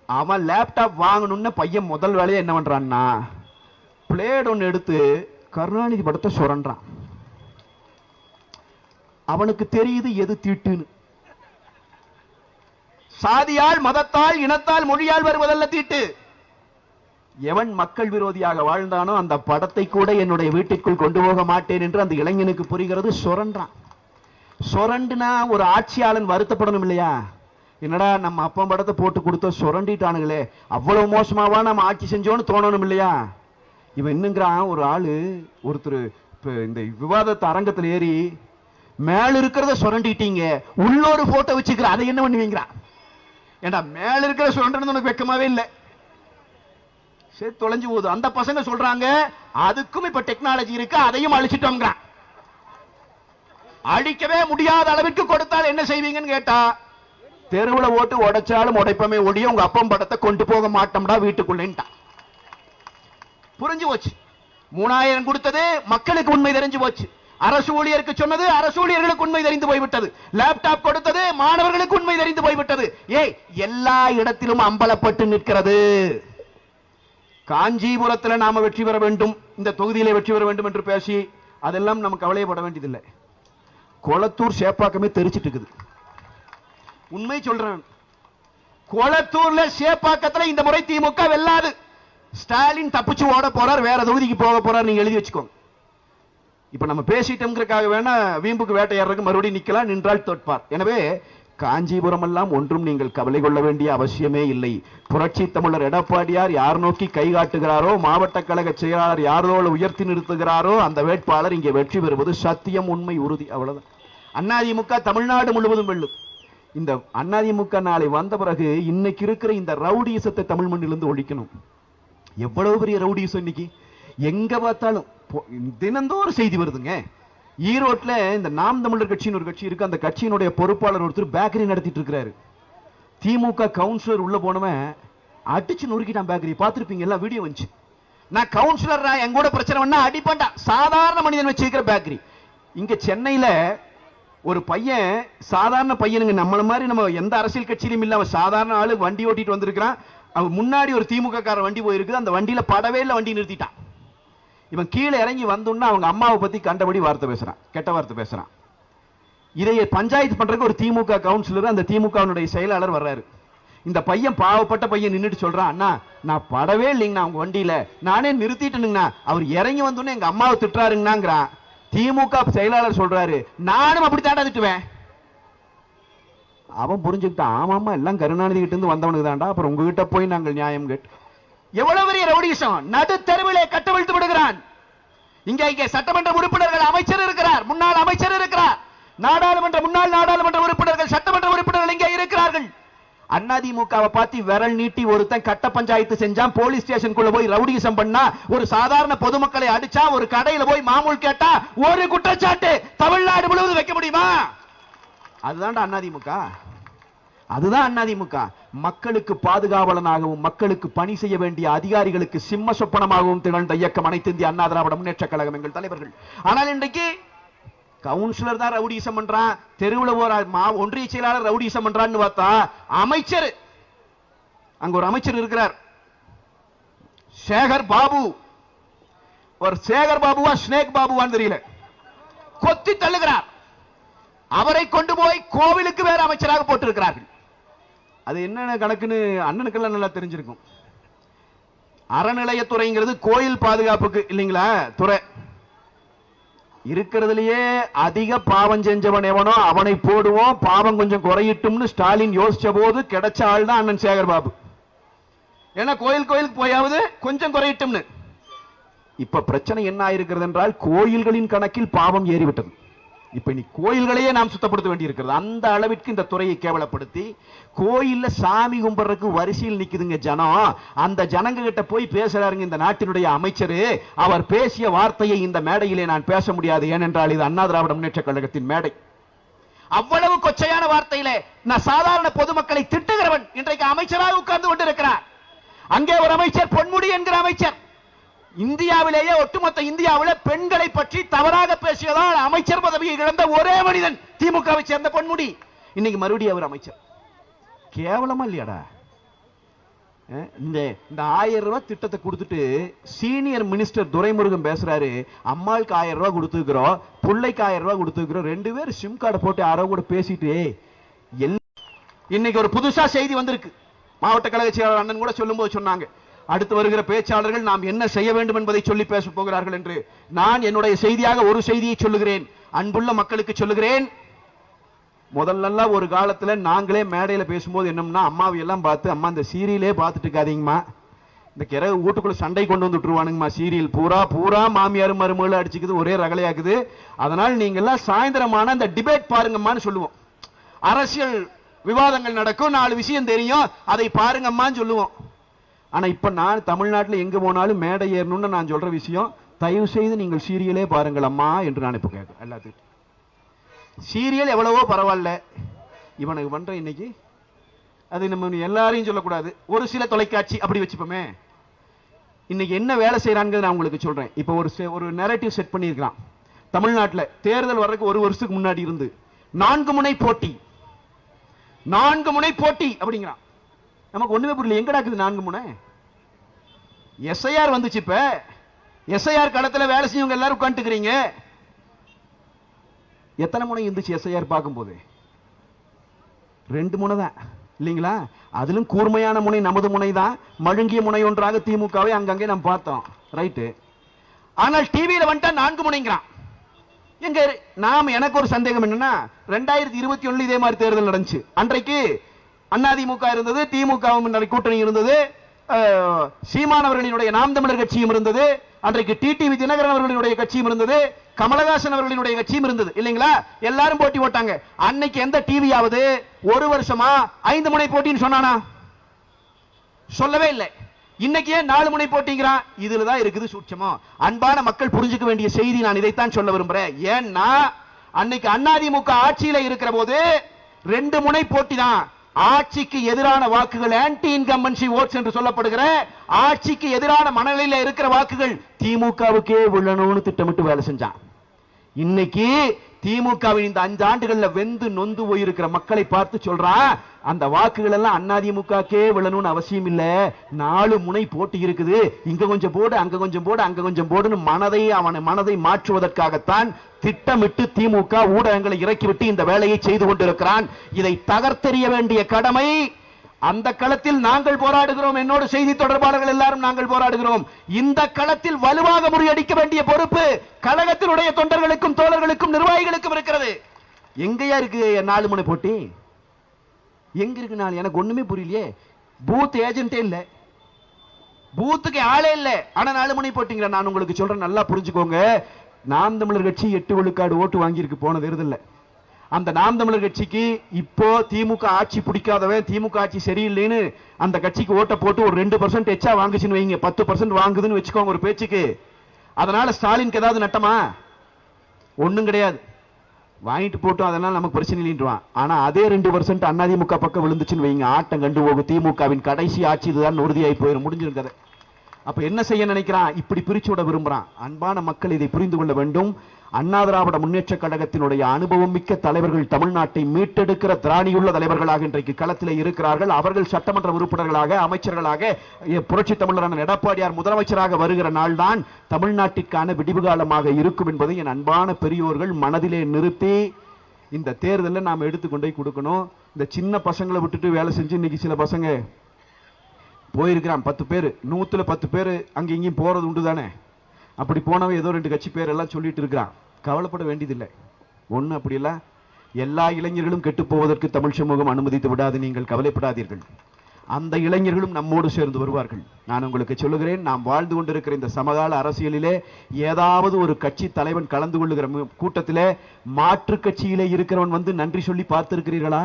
அவன் லேப்டாப் வாங்கணும்னு பையன் முதல் வேலையை என்ன பண்றான்னா, பிளேட் ஒன்னு எடுத்து கருணாநிதி படத்தை சுரண்டான். அவனுக்கு தெரியுது எது தீட்டுன்னு. சாதியால், மதத்தால், இனத்தால், மொழியால் வருவதல்ல தீட்டு. எவன் மக்கள் விரோதியாக வாழ்ந்தானோ அந்த படத்தை கூட என்னுடைய வீட்டிற்குள் கொண்டு போக மாட்டேன் என்று அந்த இளைஞனுக்கு புரிகிறது. சுரண்டான். சுரண்டுனா ஒரு ஆட்சியாளன் வருத்தப்படணும் இல்லையா? என்னடா நம்ம அப்பா படத்தை போட்டு கொடுத்த சுரண்டிட்டானுங்களே, அவ்வளவு மோசமாவா நம்ம ஆட்சி செஞ்சோன்னு தோணணும் இல்லையா? இவன் என்னங்கிறான், ஒரு ஆளு ஒருத்தர் இந்த விவாதத்தை அரங்கத்தில் ஏறி மேல இருக்கிறத சுரண்டிட்டீங்க, உள்ளொரு போட்டோ வச்சுக்கிற, அதை என்ன பண்ணுவீங்கிறான். ஏண்டா மேல இருக்கிற சுரண்டது உனக்கு வெக்கமாவே இல்லை, சரி தொலைஞ்சு போகுது. அந்த பசங்க சொல்றாங்க அதுக்கும் இப்ப டெக்னாலஜி இருக்கு, அதையும் அழிச்சிட்டோம்ங்கிறான். அழிக்கவே முடியாத அளவுக்கு கொடுத்தால் என்ன செய்வீங்கன்னு கேட்டா, தெருவுல ஓட்டு உடைச்சாலும் உடைப்பமே ஒடிய உங்க அப்பம் படத்தை கொண்டு போக மாட்டோம்டா வீட்டுக்குள்ளேன்ட்டான். புரிஞ்சு போச்சு. 3,000 கொடுத்தது மக்களுக்கு உண்மை தெரிஞ்சு போச்சு. அரசு ஊழியருக்கு சொன்னது அரசு ஊழியர்களுக்கு உண்மை தெரிந்து போய்விட்டது. லேப்டாப் கொடுத்தது மாணவர்களுக்கு உண்மை தெரிந்து போய்விட்டது. ஏய், எல்லா இடத்திலும் அம்பலப்பட்டு நிற்கிறது. காஞ்சிபுரத்தில் நாம வெற்றி பெற வேண்டும், இந்த தொகுதியிலே வெற்றி பெற வேண்டும் என்று பேசி அதெல்லாம் நம்ம கவலைப்பட வேண்டியதில்லை. கொளத்தூர் சேப்பாக்கமே தெரிச்சிட்டு இருக்குது. உண்மை சொல்றேன், கொளத்தூர்ல சேப்பாக்கத்துல இந்த முறை திமுக வெல்லாது. ஸ்டாலின் தப்பிச்சு ஓட போறார், வேற தொகுதிக்கு போக போறார், நீங்க எழுதி வச்சுக்கோங்க. இப்ப நம்ம பேசிட்டோம்ங்கிறதுக்காக வேணா வீம்புக்கு வேட்டையாடுறதுக்கு மறுபடியும் நிக்கலாம், நின்றால் தோற்பார். எனவே காஞ்சிபுரம் எல்லாம் ஒன்றும் நீங்கள் கவலை கொள்ள வேண்டிய அவசியமே இல்லை. புரட்சி தமிழர் எடப்பாடியார் யார் நோக்கி கை காட்டுகிறாரோ, மாவட்ட கழக செயலாளர் யாரோடு உயர்த்தி நிறுத்துகிறாரோ அந்த வேட்பாளர் இங்கே வெற்றி பெறுவது சத்தியம், உண்மை, உறுதி. அவ்வளவுதான். அதிமுக தமிழ்நாடு முழுவதும் வெல்லும். இந்த அதிமுக நாளை வந்த பிறகு இன்னைக்கு இருக்கிற இந்த ரவுடிசத்தை தமிழ் மண்ணிலிருந்து ஒழிக்கணும். எவ்வளவு பெரிய ரவுடிசம் இன்னைக்கு, எங்க பார்த்தாலும் தினந்தோறும் செய்தி வருதுங்க. ஈரோட்ல இந்த நாம் தமிழர் கட்சின்னு ஒரு கட்சி இருக்கு. அந்த கட்சியினுடைய பொறுப்பாளர் ஒருத்தர் பேக்கரி நடத்திட்டு இருக்கிறாரு. திமுக கவுன்சிலர் உள்ள போனவன் அடிச்சு நொறுக்கிட்டான் பேக்கரி. பார்த்திருப்பீங்க, எல்லாம் வீடியோ வந்துச்சு. நான் கவுன்சிலர், என் கூட பிரச்சனை பண்ணா அடிப்பண்டா. சாதாரண மனிதன் வச்சிருக்கிற பேக்கரி. இங்க சென்னையில ஒரு பையன், சாதாரண பையனுங்க, நம்மள மாதிரி நம்ம எந்த அரசியல் கட்சியிலும் இல்ல, அவன் சாதாரண ஆளு, வண்டி ஓட்டிட்டு வந்திருக்கிறான். அவன் முன்னாடி ஒரு திமுக கார வண்டி போயிருக்கு. அந்த வண்டியில படவே இல்ல, வண்டி நிறுத்திட்டான். இவன் கீழே இறங்கி வந்தோன்னா அவங்க அம்மாவை பத்தி கண்டபடி வார்த்தை பேசுறான், கெட்ட வார்த்தை பேசுறான். இதை பஞ்சாயத்து பண்றதுக்கு ஒரு திமுக கவுன்சிலர், அந்த திமுகவினுடைய செயலாளர் வர்றாரு. இந்த பையன், பாவப்பட்ட பையன் நின்னுட்டு சொல்றான், அண்ணா நான் படவே இல்லைங்கண்ணா உங்க வண்டியில, நானே நிறுத்திட்டேனுங்கண்ணா. அவர் இறங்கி வந்தோன்னே எங்க அம்மாவை திட்டுறாருங்கண்ணாங்கிறான். திமுக செயலாளர் சொல்றாரு, நானும் அப்படி தாண்டா திட்டுவேன். அவன் புரிஞ்சுக்கிட்டான், ஆமாமா எல்லாம் கருணாநிதி கிட்ட இருந்து வந்தவனுக்கு தாண்டா, அப்புறம் உங்ககிட்ட போய் நாங்கள் நியாயம் கேட்டு. எவ்வளவு பெரிய ரவுடிசம்! நடு தெருவிலே கட்டவிழ்த்து விடுகிறான். இங்கே சட்டமன்ற உறுப்பினர்கள், அமைச்சர் இருக்கிறார், முன்னாள் அமைச்சர் இருக்கிறார், நாடாளுமன்ற முன்னாள் நாடாளுமன்ற உறுப்பினர்கள், சட்டமன்ற உறுப்பினர்கள் இங்கே இருக்கிறார்கள். அதிமுகவை பார்த்து விரல் நீட்டி ஒருத்தன் கட்ட பஞ்சாயத்து செஞ்சான், போலீஸ் ஸ்டேஷனுக்குள்ள போய் ரவுடிசம் பண்ணா, ஒரு சாதாரண பொதுமக்களை அடிச்சா, ஒரு கடையில போய் மாமூல் கேட்டா, ஒரு குற்றச்சாட்டு தமிழ்நாடு முழுவதும் வைக்க முடியுமா? அதுதான் அதிமுக. அதுதான் அதிமுக. மக்களுக்கு பாதுகாவலனாகவும் மக்களுக்கு பணி செய்ய வேண்டிய அதிகாரிகளுக்கு சிம்ம சொப்பனமாகவும் திகழ்ந்த இயக்கம் அனைத்து இந்திய அண்ணா திராவிட முன்னேற்ற கழகம் எங்கள் தலைவர்கள். ஆனால் இன்றைக்கு கவுன்சிலர் தான் ரவுடிசம் பண்றான், தெருவுல போற ஒன்றிய செயலாளர் ரவுடிசம் பண்றான்னு பார்த்தா, அமைச்சர், அங்க ஒரு அமைச்சர் இருக்கிறார், சேகர் பாபு. ஒரு சேகர் பாபுவா ஸ்னேக் பாபுவான்னு தெரியல, கொத்தி தள்ளுகிறார். அவரை கொண்டு போய் கோவிலுக்கு வேற அமைச்சராக போட்டிருக்கிறார்கள். அது என்ன கணக்குன்னு அண்ணனுக்கெல்லாம் நல்லா தெரிஞ்சிருக்கும். அறநிலையத்துறைங்கிறது கோயில் பாதுகாப்புக்கு இல்லைங்களா துறை. இருக்கிறதுலயே அதிக பாவம் செஞ்சவன் எவனோ அவனை போடுவோம், பாவம் கொஞ்சம் குறையிட்டும்னு ஸ்டாலின் யோசிச்ச போது கிடைச்ச ஆள் தான் அண்ணன் சேகர் பாபு. ஏன்னா கோயிலுக்கு போயாவது கொஞ்சம் குறையிட்டும்னு. இப்ப பிரச்சனை என்ன ஆயிருக்கிறது என்றால், கோயில்களின் கணக்கில் பாவம் ஏறிவிட்டது. இப்ப நீ கோயில்களையே நாம் சுத்தப்படுத்த வேண்டி இருக்கிறது. அந்த அளவிற்கு இந்த துறையை கேவலப்படுத்தி, கோயில்ல சாமி கும்பிடுறதுக்கு வரிசையில் நிக்குதுங்க ஜனம். அந்த ஜனங்க கிட்ட போய் பேசுறாருங்க இந்த நாட்டினுடைய அமைச்சர். அவர் பேசிய வார்த்தையை இந்த மேடையிலே நான் பேச முடியாது, ஏனென்றால் இது அண்ணா திராவிட முன்னேற்ற கழகத்தின் மேடை. அவ்வளவு கொச்சையான வார்த்தையிலே நான் சாதாரண பொதுமக்களை திட்டுகிறவன் இன்றைக்கு அமைச்சராக உட்கார்ந்து கொண்டிருக்கிறார். அங்கே ஒரு அமைச்சர், பொன்முடி என்கிற அமைச்சர், இந்தியாவிலேயே ஒட்டுமொத்த இந்தியாவில் பெண்களை பற்றி தவறாக பேசியதால் அமைச்சர் பதவியை இழந்த ஒரே மனிதன் திமுகவை சேர்ந்த பொன்முடி. இன்னைக்கு மறுபடியும் அவர் அமைச்சர். கேவலமா இல்லையாடா? இந்த 1000 ரூபாய் திட்டத்தை கொடுத்துட்டு சீனியர் மினிஸ்டர் துரைமுருகன் பேசுறாரு, அம்மாளுக்கு 1000 ரூபாய் கொடுத்துக்கிறோம், பிள்ளைக்கு 1000 ரூபாய் கொடுத்துக்கிறோம், 2 பேர் சிம் கார்டை போட்டு யாரோ கூட பேசிட்டு. இன்னைக்கு ஒரு புதுசா செய்தி வந்திருக்கு. மாவட்ட கழக செயலாளர் அண்ணன் கூட சொல்லும் போது சொன்னாங்க, அடுத்து வருகிற பேச்சாளர்கள் நாம் என்ன செய்ய வேண்டும் என்பதை சொல்லி பேச போகிறார்கள் என்று. நான் என்னுடைய செய்தியாக ஒரு செய்தியை சொல்லுகிறேன், அன்புள்ள மக்களுக்கு சொல்லுகிறேன். முதல்ல ஒரு காலத்துல நாங்களே மேடையில பேசும்போது என்னம்னா, அம்மாவை எல்லாம் பார்த்து, அம்மா இந்த சீரியலே பார்த்துட்டு இருக்காதீங்கம்மா, இந்த கிரகு வீட்டுக்குள்ள சண்டை கொண்டு வந்து விட்டுருவானுங்கம்மா, சீரியல் பூரா மாமியார் மருமகளை அடிச்சுக்குது, ஒரே ரகலையாக்குது, அதனால் நீங்க எல்லாம் சாயந்தரமான அந்த டிபேட் பாருங்கம்மான்னு சொல்லுவோம். அரசியல் விவாதங்கள் நடக்கும், 4 விஷயம் தெரியும், அதை பாருங்கம்மான்னு சொல்லுவோம். ஆனா இப்ப நான் தமிழ்நாட்டில் எங்க போனாலும் மேடை ஏறணும்னு நான் சொல்ற விஷயம், தயவு செய்து நீங்கள் சீரியலே பாருங்கள் அம்மா என்று நான் இப்ப கேட்க. எல்லாத்துக்கும் சீரியல் எவ்வளவோ பரவாயில்ல, இவனுக்கு பண்ற இன்னைக்கு அது நம்ம எல்லாரையும் சொல்லக்கூடாது, ஒரு சில தொலைக்காட்சி அப்படி வச்சுப்போமே. இன்னைக்கு என்ன வேலை செய்யறாங்க நான் உங்களுக்கு சொல்றேன். இப்ப ஒரு நரேட்டிவ் செட் பண்ணிருக்கான். தமிழ்நாட்டில் தேர்தல் வர்றதுக்கு 1 வருஷத்துக்கு முன்னாடி இருந்து 4 முனை போட்டி அப்படிங்கிறான். நமக்கு ஒண்ணுமே புரியல, எங்கடா இருக்குது 4 முனை? எஸ்ஐஆர் வந்துச்சு. இப்ப எஸ்ஐஆர் களத்துல வேலை செய்யவங்க எல்லாரும் உட்காந்துக்கிறீங்க. எத்தனை முனை இருந்துச்சு எஸ்ஐஆர் பார்க்கும்போது? 2 முனை தான் இல்லைங்களா? அதிலும் கூர்மையான முனை நமது முனை தான். மழுங்கிய முனை ஒன்றாக திமுகவை அங்கங்கே நாம் பார்த்தோம், ரைட்டு. ஆனால் டிவியில வந்துட்டா 4 முனைங்கிறான். எங்க எனக்கு ஒரு சந்தேகம் என்னன்னா, 2021 இதே மாதிரி தேர்தல் நடந்துச்சு. அன்றைக்கு அதிமுக இருந்தது, திமுக கூட்டணி இருந்தது, சீமானவர்களினுடைய நாம் தமிழர் கட்சியும் இருந்தது, அன்றைக்கு டிடிவி தினகரன் அவர்களுடைய கட்சியும் இருந்தது, கமலஹாசன் அவர்களுடைய கட்சியும் இருந்தது இல்லைங்களா? எல்லாரும் போட்டி போட்டாங்க. அன்னைக்கு எந்த டிவியாவது 1 வருஷமா 5 முனை போட்டின்னு சொன்னானா? சொல்லவே இல்லை. இன்னைக்கு ஏன் 4 முனை போட்டிங்கிறான்? இதுலதான் இருக்குது சூட்சமம். அன்பான மக்கள் புரிஞ்சுக்க வேண்டிய செய்தி நான் இதைத்தான் சொல்ல விரும்புறேன். ஏன்னா அன்னைக்கு அதிமுக ஆட்சியில இருக்கிற போது 2 முனை போட்டி தான். ஆட்சிக்கு எதிரான வாக்குகள், ஆன்டி இன்கம்பன்சி ஓட்ஸ் என்று சொல்லப்படுகிற ஆட்சிக்கு எதிரான மனநிலையில இருக்கிற வாக்குகள் திமுகவுக்கே விழணும்னு திட்டமிட்டு வேலை செஞ்சான். இன்னைக்கு திமுகவின் இந்த 5 ஆண்டுகள்ல வெந்து நொந்து போயிருக்கிற மக்களை பார்த்து சொல்றான், அந்த வாக்குகள் எல்லாம் அதிமுகக்கே விழணும்னு அவசியம் இல்ல. 4 முனை போட்டி இருக்குது, இங்க கொஞ்சம் போடு, அங்க கொஞ்சம் போடு, அங்க கொஞ்சம் போடுன்னு மனதை மாற்றுவதற்காகத்தான் திட்டமிட்டு திமுக ஊடகங்களை இறக்கிவிட்டு இந்த வேலையை செய்து கொண்டிருக்கிறான். இதை தகர்த்தெறிய வேண்டிய கடமை அந்த களத்தில் நாங்கள் போராடுகிறோம். என்னோடு செய்தி தொடர்பாளர்கள் எல்லாரும் நாங்கள் போராடுகிறோம். இந்த களத்தில் வலுவாக முறியடிக்க வேண்டிய பொறுப்பு கழகத்தினுடைய தொண்டர்களுக்கும் தோழர்களுக்கும் நிர்வாகிகளுக்கும் இருக்கிறது. எங்கயா இருக்கு 4 முனை போட்டி? எங்க இருக்கு? எனக்கு ஒண்ணுமே புரியலையே. பூத் ஏஜென்டே இல்ல, பூத்துக்கு ஆளே இல்ல, ஆனா 4 முனை போட்டிங்க. நான் உங்களுக்கு சொல்றேன், நல்லா புரிஞ்சுக்கோங்க. நாம் தமிழர் கட்சி 8 விழுக்காடு ஓட்டு வாங்கியிருக்கு போன தேர்தல்ல. அந்த நாம் தமிழர் கட்சிக்கு இப்போ திமுக ஆட்சி பிடிக்காதவன், திமுக ஆட்சி சரியில்லைன்னு அந்த கட்சிக்கு ஓட்ட போட்டு ஒரு 2% எச்சா வாங்குச்சுன்னு வைங்க, 10% வாங்குதுன்னு வச்சுக்கோங்க ஒரு பேச்சுக்கு. அதனால ஸ்டாலினுக்கு ஏதாவது நட்டமா? ஒண்ணும் கிடையாது. வாங்கிட்டு போட்டோம், அதனால நமக்கு பிரச்சனை இல்லைன்றான். ஆனா அதே 2% அதிமுக பக்கம் விழுந்துச்சுன்னு வைங்க, ஆட்டம் கண்டு போகும். திமுகவின் கடைசி ஆட்சி இதுதான் உறுதியாகி போயிடும், முடிஞ்சிருக்கது. அப்ப என்ன செய்ய நினைக்கிறான்? இப்படி பிரிச்சு விட விரும்புறான். அன்பான மக்கள் இதை புரிந்து கொள்ள வேண்டும். அண்ணா திராவிட முன்னேற்ற கழகத்தினுடைய அனுபவம் மிக்க தலைவர்கள், தமிழ்நாட்டை மீட்டெடுக்கிற திராணியுள்ள தலைவர்களாக இன்றைக்கு களத்தில் இருக்கிறார்கள். அவர்கள் சட்டமன்ற உறுப்பினர்களாக, அமைச்சர்களாக, புரட்சி தமிழரான எடப்பாடியார் முதலமைச்சராக வருகிற நாள்தான் தமிழ்நாட்டிற்கான விடிவு காலமாக இருக்கும் என்பதை என் அன்பான பெரியோர்கள் மனதிலே நிறுத்தி இந்த தேர்தலில் நாம் எடுத்துக்கொண்டே கொடுக்கணும். இந்த சின்ன பசங்களை விட்டுட்டு வேலை செஞ்சு இன்னைக்கு சில பசங்க போயிருக்கிறான். 10 பேர், 100ல 10 பேர் அங்க இங்கேயும் போறது உண்டு தானே. அப்படி போனவன் ஏதோ 2 கட்சி பேர் எல்லாம் சொல்லிட்டு இருக்கிறான். கவலைப்பட வேண்டியதில்லை. ஒண்ணு அப்படி இல்ல, எல்லா இளைஞர்களும் கெட்டு போவதற்கு தமிழ் சமூகம் அனுமதித்து விடாது. நீங்கள் கவலைப்படாதீர்கள். அந்த இளைஞர்களும் நம்மோடு சேர்ந்து வருவார்கள். நான் உங்களுக்கு சொல்லுகிறேன், நாம் வாழ்ந்து கொண்டிருக்கிற இந்த சமகால அரசியலிலே ஏதாவது ஒரு கட்சி தலைவன் கலந்து கொள்ளுகிற கூட்டத்திலே மாற்று கட்சியிலே இருக்கிறவன் வந்து நன்றி சொல்லி பார்த்திருக்கிறீர்களா?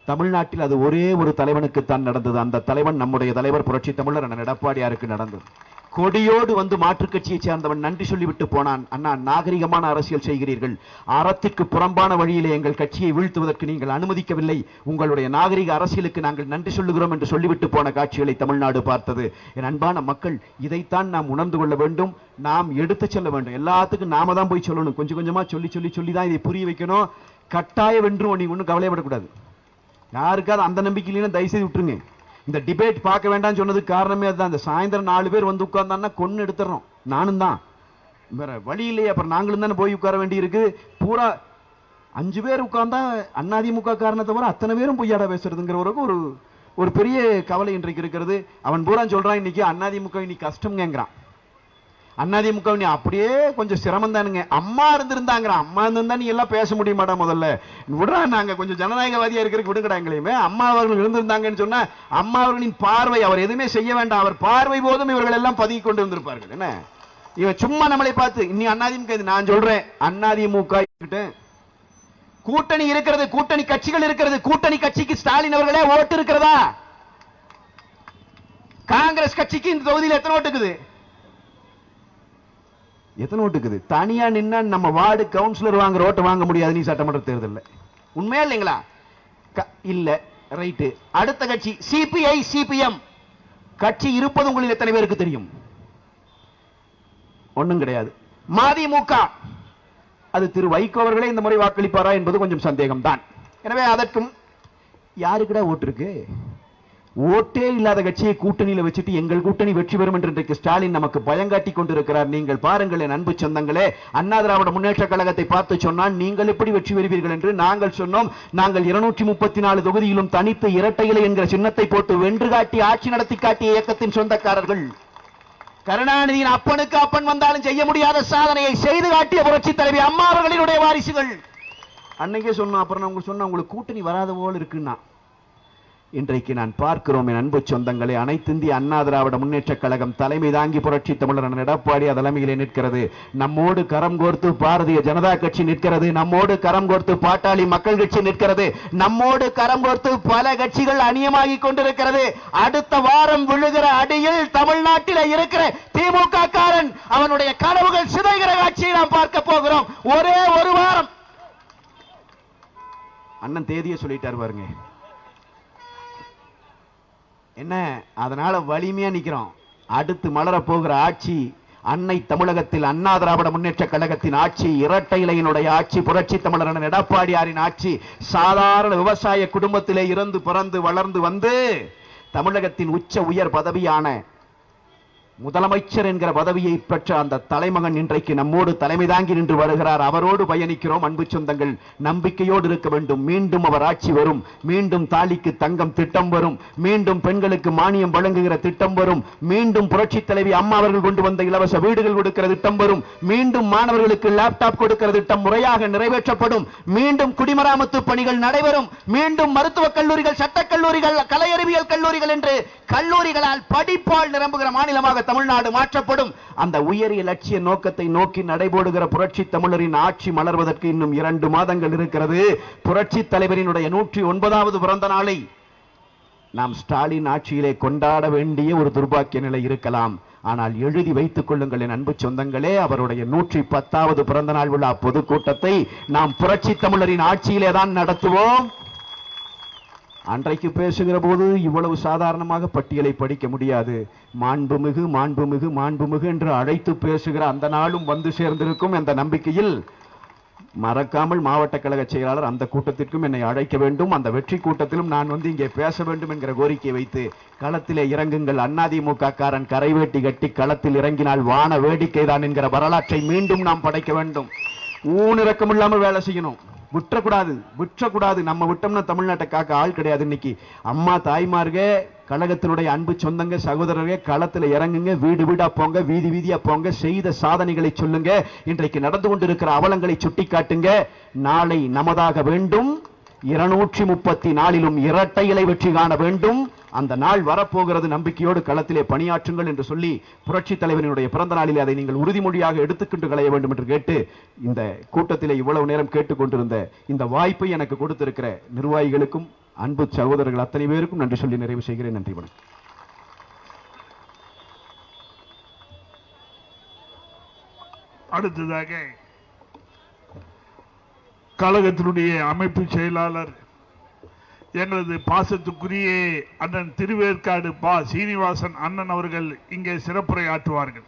தமிழ்நாட்டில் அது ஒரே ஒரு தலைவனுக்கு தான் நடந்தது. அந்த தலைவன் நம்முடைய தலைவர் புரட்சி தமிழர் அண்ணன் எடப்பாடியாருக்கு நடந்தது. கொடியோடு வந்து மாற்றுக் கட்சியை சேர்ந்தவன் நன்றி சொல்லிவிட்டு போனான். அண்ணா, நாகரிகமான அரசியல் செய்கிறீர்கள், அறத்திற்கு புறம்பான வழியிலே எங்கள் கட்சியை வீழ்த்துவதற்கு நீங்கள் அனுமதிக்கவில்லை, உங்களுடைய நாகரிக அரசியலுக்கு நாங்கள் நன்றி சொல்லுகிறோம் என்று சொல்லிவிட்டு போன காட்சிகளை தமிழ்நாடு பார்த்தது. என் அன்பான மக்கள், இதைத்தான் நாம் உணர்ந்து கொள்ள வேண்டும். நாம் எடுத்து செல்ல வேண்டும். எல்லாத்துக்கும் நாம தான் போய் சொல்லணும். கொஞ்சம் கொஞ்சமா சொல்லி சொல்லி சொல்லி தான் இதை புரிய வைக்கணும். கட்டாய வென்று நீ ஒன்றும் கவலைப்படக்கூடாது. யாருக்காவது அந்த நம்பிக்கையில தயவு செய்து விட்டுருங்க. இந்த டிபேட் பார்க்க வேண்டாம் சொன்னதுக்கு காரணமே அதுதான். இந்த சாயந்தரம் 4 பேர் வந்து உட்கார்ந்தான்னா கொன்னு எடுத்துறோம். நானும் தான், வேற வழி இல்லையே. அப்புறம் நாங்களும் தானே போய் உட்கார வேண்டி இருக்கு. பூரா 5 பேர் உட்கார்ந்தா அதிமுக காரணத்தை தவிர அத்தனை பேரும் பொய்யாடா பேசுறதுங்கிற ஒரு பெரிய கவலை இன்றைக்கு இருக்கிறது. அவன் பூரா சொல்றான் இன்னைக்கு அதிமுக இன்னைக்கு கஷ்டம்ங்கிறான். அதிமுக நீ அப்படியே கொஞ்சம் சிரமம் தானுங்க. அம்மா இருந்திருந்தாங்க, அம்மா இருந்தா நீ எல்லாம் பேச முடிய மாட்டா. முதல்ல விடுறா, நாங்க கொஞ்சம் ஜனநாயகவாதியா இருக்கிறதுக்கு விடுங்கடா எங்களையுமே. அம்மா அவர்கள் இருந்திருந்தாங்கன்னு சொன்னா அம்மா அவர்களின் பார்வை, அவர் எதுவுமே செய்ய வேண்டாம், அவர் பார்வை போதும் இவர்கள் எல்லாம் பதுக்கி கொண்டு இருந்திருப்பார்கள். என்ன இவன் சும்மா நம்மளை பார்த்து இன்னி அதிமுக, நான் சொல்றேன் அதிமுக கூட்டணி இருக்கிறது, கூட்டணி கட்சிகள் இருக்கிறது. கூட்டணி கட்சிக்கு ஸ்டாலின் அவர்களே ஓட்டு இருக்கிறதா? காங்கிரஸ் கட்சிக்கு இந்த தொகுதியில் எத்தனை ஓட்டு இருக்குது? எத்தனை ஓட்டு இருக்குது? தனியா நின்னா நம்ம வார்டு கவுன்சிலர் வாங்குற ஓட்டு வாங்க முடியாது நீ சட்டமன்ற தேர்தலில். உண்மையா இல்லைங்களா? இல்ல, ரைட்டு. அடுத்த கட்சி சிபிஐ சிபிஎம் கட்சி இருப்பது உங்களில் எத்தனை பேருக்கு தெரியும்? ஒண்ணும் கிடையாது. மதிமுக, அது திரு வைகோ அவர்களே இந்த முறை வாக்களிப்பாரா என்பது கொஞ்சம் சந்தேகம் தான். எனவே அதற்கும் யாருக்குடா ஓட்டு இருக்கு? ஓட்டே இல்லாத கட்சியை கூட்டணியில வச்சுட்டு எங்கள் கூட்டணி வெற்றி பெறும் என்று இன்றைக்கு ஸ்டாலின் நமக்கு பயங்காட்டி கொண்டிருக்கிறார். நீங்கள் பாருங்கள் என் அன்பு சொந்தங்களே, அண்ணா திராவிட முன்னேற்ற கழகத்தை பார்த்து சொன்னால் நீங்கள் எப்படி வெற்றி பெறுவீர்கள் என்று நாங்கள் சொன்னோம். நாங்கள் 234 தொகுதியிலும் தனித்து இரட்டை இலை என்கிற சின்னத்தை போட்டு வென்று காட்டி ஆட்சி நடத்தி காட்டிய இயக்கத்தின் சொந்தக்காரர்கள். கருணாநிதியின் அப்பனுக்கு அப்பன் வந்தாலும் செய்ய முடியாத சாதனையை செய்து காட்டிய புரட்சி தலைவி அம்மா அவர்களினுடைய வாரிசுகள். அன்னைக்கே சொன்னோம். அப்புறம் நான் உங்களுக்கு சொன்ன உங்களுக்கு கூட்டணி வராத போல் இருக்குன்னா இன்றைக்கு நான் பார்க்கிறோம் என் அன்பு சொந்தங்களே, அனைத்து இந்திய அண்ணா திராவிட முன்னேற்ற கழகம் தலைமை தாங்கி புரட்சி தமிழர் எடப்பாடி தலைமையிலே நிற்கிறது. நம்மோடு கரம் கோர்த்து பாரதிய ஜனதா கட்சி நிற்கிறது. நம்மோடு கரம் கோர்த்து பாட்டாளி மக்கள் கட்சி நிற்கிறது. நம்மோடு கரம் கோர்த்து பல கட்சிகள் அநியமாகி கொண்டிருக்கிறது. அடுத்த வாரம் விழுகிற அடியில் தமிழ்நாட்டில் இருக்கிற திமுக காரன் அவனுடைய கனவுகள் சிதைகிற காட்சியை நாம் பார்க்க போகிறோம். ஒரே ஒரு வாரம். அண்ணன் தேதியை சொல்லிட்டார் பாருங்க. என்ன, அதனால வலிமையா நிக்கிறோம். அடுத்து மலர போகிற ஆட்சி அன்னை தமிழகத்தில் அண்ணா திராவிட முன்னேற்ற கழகத்தின் ஆட்சி, இரட்டை இலையினுடைய ஆட்சி, புரட்சி தமிழர் எடப்பாடியாரின் ஆட்சி. சாதாரண விவசாய குடும்பத்திலே இருந்து பிறந்து வளர்ந்து வந்து தமிழகத்தின் உச்ச உயர் பதவியான முதலமைச்சர் என்கிற பதவியை பெற்ற அந்த தலைமகன் இன்றைக்கு நம்மோடு தலைமை தாங்கி நின்று வருகிறார். அவரோடு பயணிக்கிறோம். அன்பு சொந்தங்கள், நம்பிக்கையோடு இருக்க வேண்டும். மீண்டும் அவர் ஆட்சி வரும். மீண்டும் தாலிக்கு தங்கம் திட்டம் வரும். மீண்டும் பெண்களுக்கு மானியம் வழங்குகிற திட்டம் வரும். மீண்டும் புரட்சி தலைவி அம்மா அவர்கள் கொண்டு வந்த இலவச வீடுகள் கொடுக்கிற திட்டம் வரும். மீண்டும் மாணவர்களுக்கு லேப்டாப் கொடுக்கிற திட்டம் முறையாக நிறைவேற்றப்படும். மீண்டும் குடிமராமத்து பணிகள் நடைபெறும். மீண்டும் மருத்துவக் கல்லூரிகள், சட்டக் கல்லூரிகள், கலை அறிவியல் கல்லூரிகள் என்று கல்லூரிகளால் படிப்பால் நிரம்புகிற மாநிலமாக தமிழ்நாடு மாற்றப்படும். அந்த உயரிய லட்சிய நோக்கத்தை நோக்கி நடைபோடுகிற புரட்சி தமிழரின் ஆட்சி மலர்வதற்கு இன்னும் 2 மாதங்கள் இருக்கிறது. புரட்சி தலைவரினுடைய 109வது பிறந்த நாளை நாம் ஸ்டாலின் ஆட்சியிலே கொண்டாட வேண்டிய ஒரு துர்பாக்கிய நிலை இருக்கலாம். ஆனால் எழுதி வைத்துக் கொள்ளுங்கள் என் அன்பு சொந்தங்களே, அவருடைய 110வது பிறந்த நாள் விழா பொதுக்கூட்டத்தை நாம் புரட்சி தமிழரின் ஆட்சியிலே தான் நடத்துவோம். அன்றைக்கு பேசுகிற போது இவ்வளவு சாதாரணமாக பட்டியலை படிக்க முடியாது. மாண்புமிகு மாண்புமிகு மாண்புமிகு என்று அழைத்து பேசுகிற அந்த நாளும் வந்து சேர்ந்திருக்கும் என்ற நம்பிக்கையில் மறக்காமல் மாவட்ட கழக செயலாளர் அந்த கூட்டத்திற்கும் என்னை அழைக்க வேண்டும். அந்த வெற்றி கூட்டத்திலும் நான் வந்து இங்கே பேச வேண்டும் என்கிற கோரிக்கை வைத்து களத்திலே இறங்குங்கள். அதிமுக காரன் கரைவேட்டி கட்டி களத்தில் இறங்கினால் வான வேடிக்கை தான் என்கிற வரலாற்றை மீண்டும் நாம் படைக்க வேண்டும். ஊனிறக்கம் இல்லாமல் வேலை செய்யணும். விற்றக்கூடாது. நம்ம விட்டோம்னா தமிழ்நாட்டை காக்க ஆள் கிடையாது. இன்னைக்கு அம்மா தாய்மார்க, கழகத்தினுடைய அன்பு சொந்தங்க, சகோதரர்கள் களத்தில் இறங்குங்க. வீடு வீடா போங்க, வீதி வீதியா போங்க. செய்த சாதனைகளை சொல்லுங்க. இன்றைக்கு நடந்து கொண்டிருக்கிற அவலங்களை சுட்டி காட்டுங்க. நாளை நமதாக வேண்டும். 234 இரட்டை இலை வெற்றி காண வேண்டும். அந்த நாள் வரப்போகிறது. நம்பிக்கையோடு களத்திலே பணியாற்றுங்கள் என்று சொல்லி புரட்சி தலைவரினுடைய பிறந்த நாளிலே அதை நீங்கள் உறுதிமொழியாக எடுத்துக்கொண்டு களைய வேண்டும் என்று கேட்டு இந்த கூட்டத்திலே இவ்வளவு நேரம் கேட்டுக்கொண்டிருந்த இந்த வாய்ப்பை எனக்கு கொடுத்திருக்கிற நிர்வாகிகளுக்கும் அன்பு சகோதரர்கள் அத்தனை பேருக்கும் நன்றி சொல்லி நிறைவு செய்கிறேன். நன்றி, வணக்கம். அடுத்ததாக கழகத்தினுடைய அமைப்பு செயலாளர் எங்களது பாசத்துக்குரிய அண்ணன் திருவேற்காடு பா சீனிவாசன் அண்ணன் அவர்கள் இங்கே சிறப்புரை ஆற்றுவார்கள்.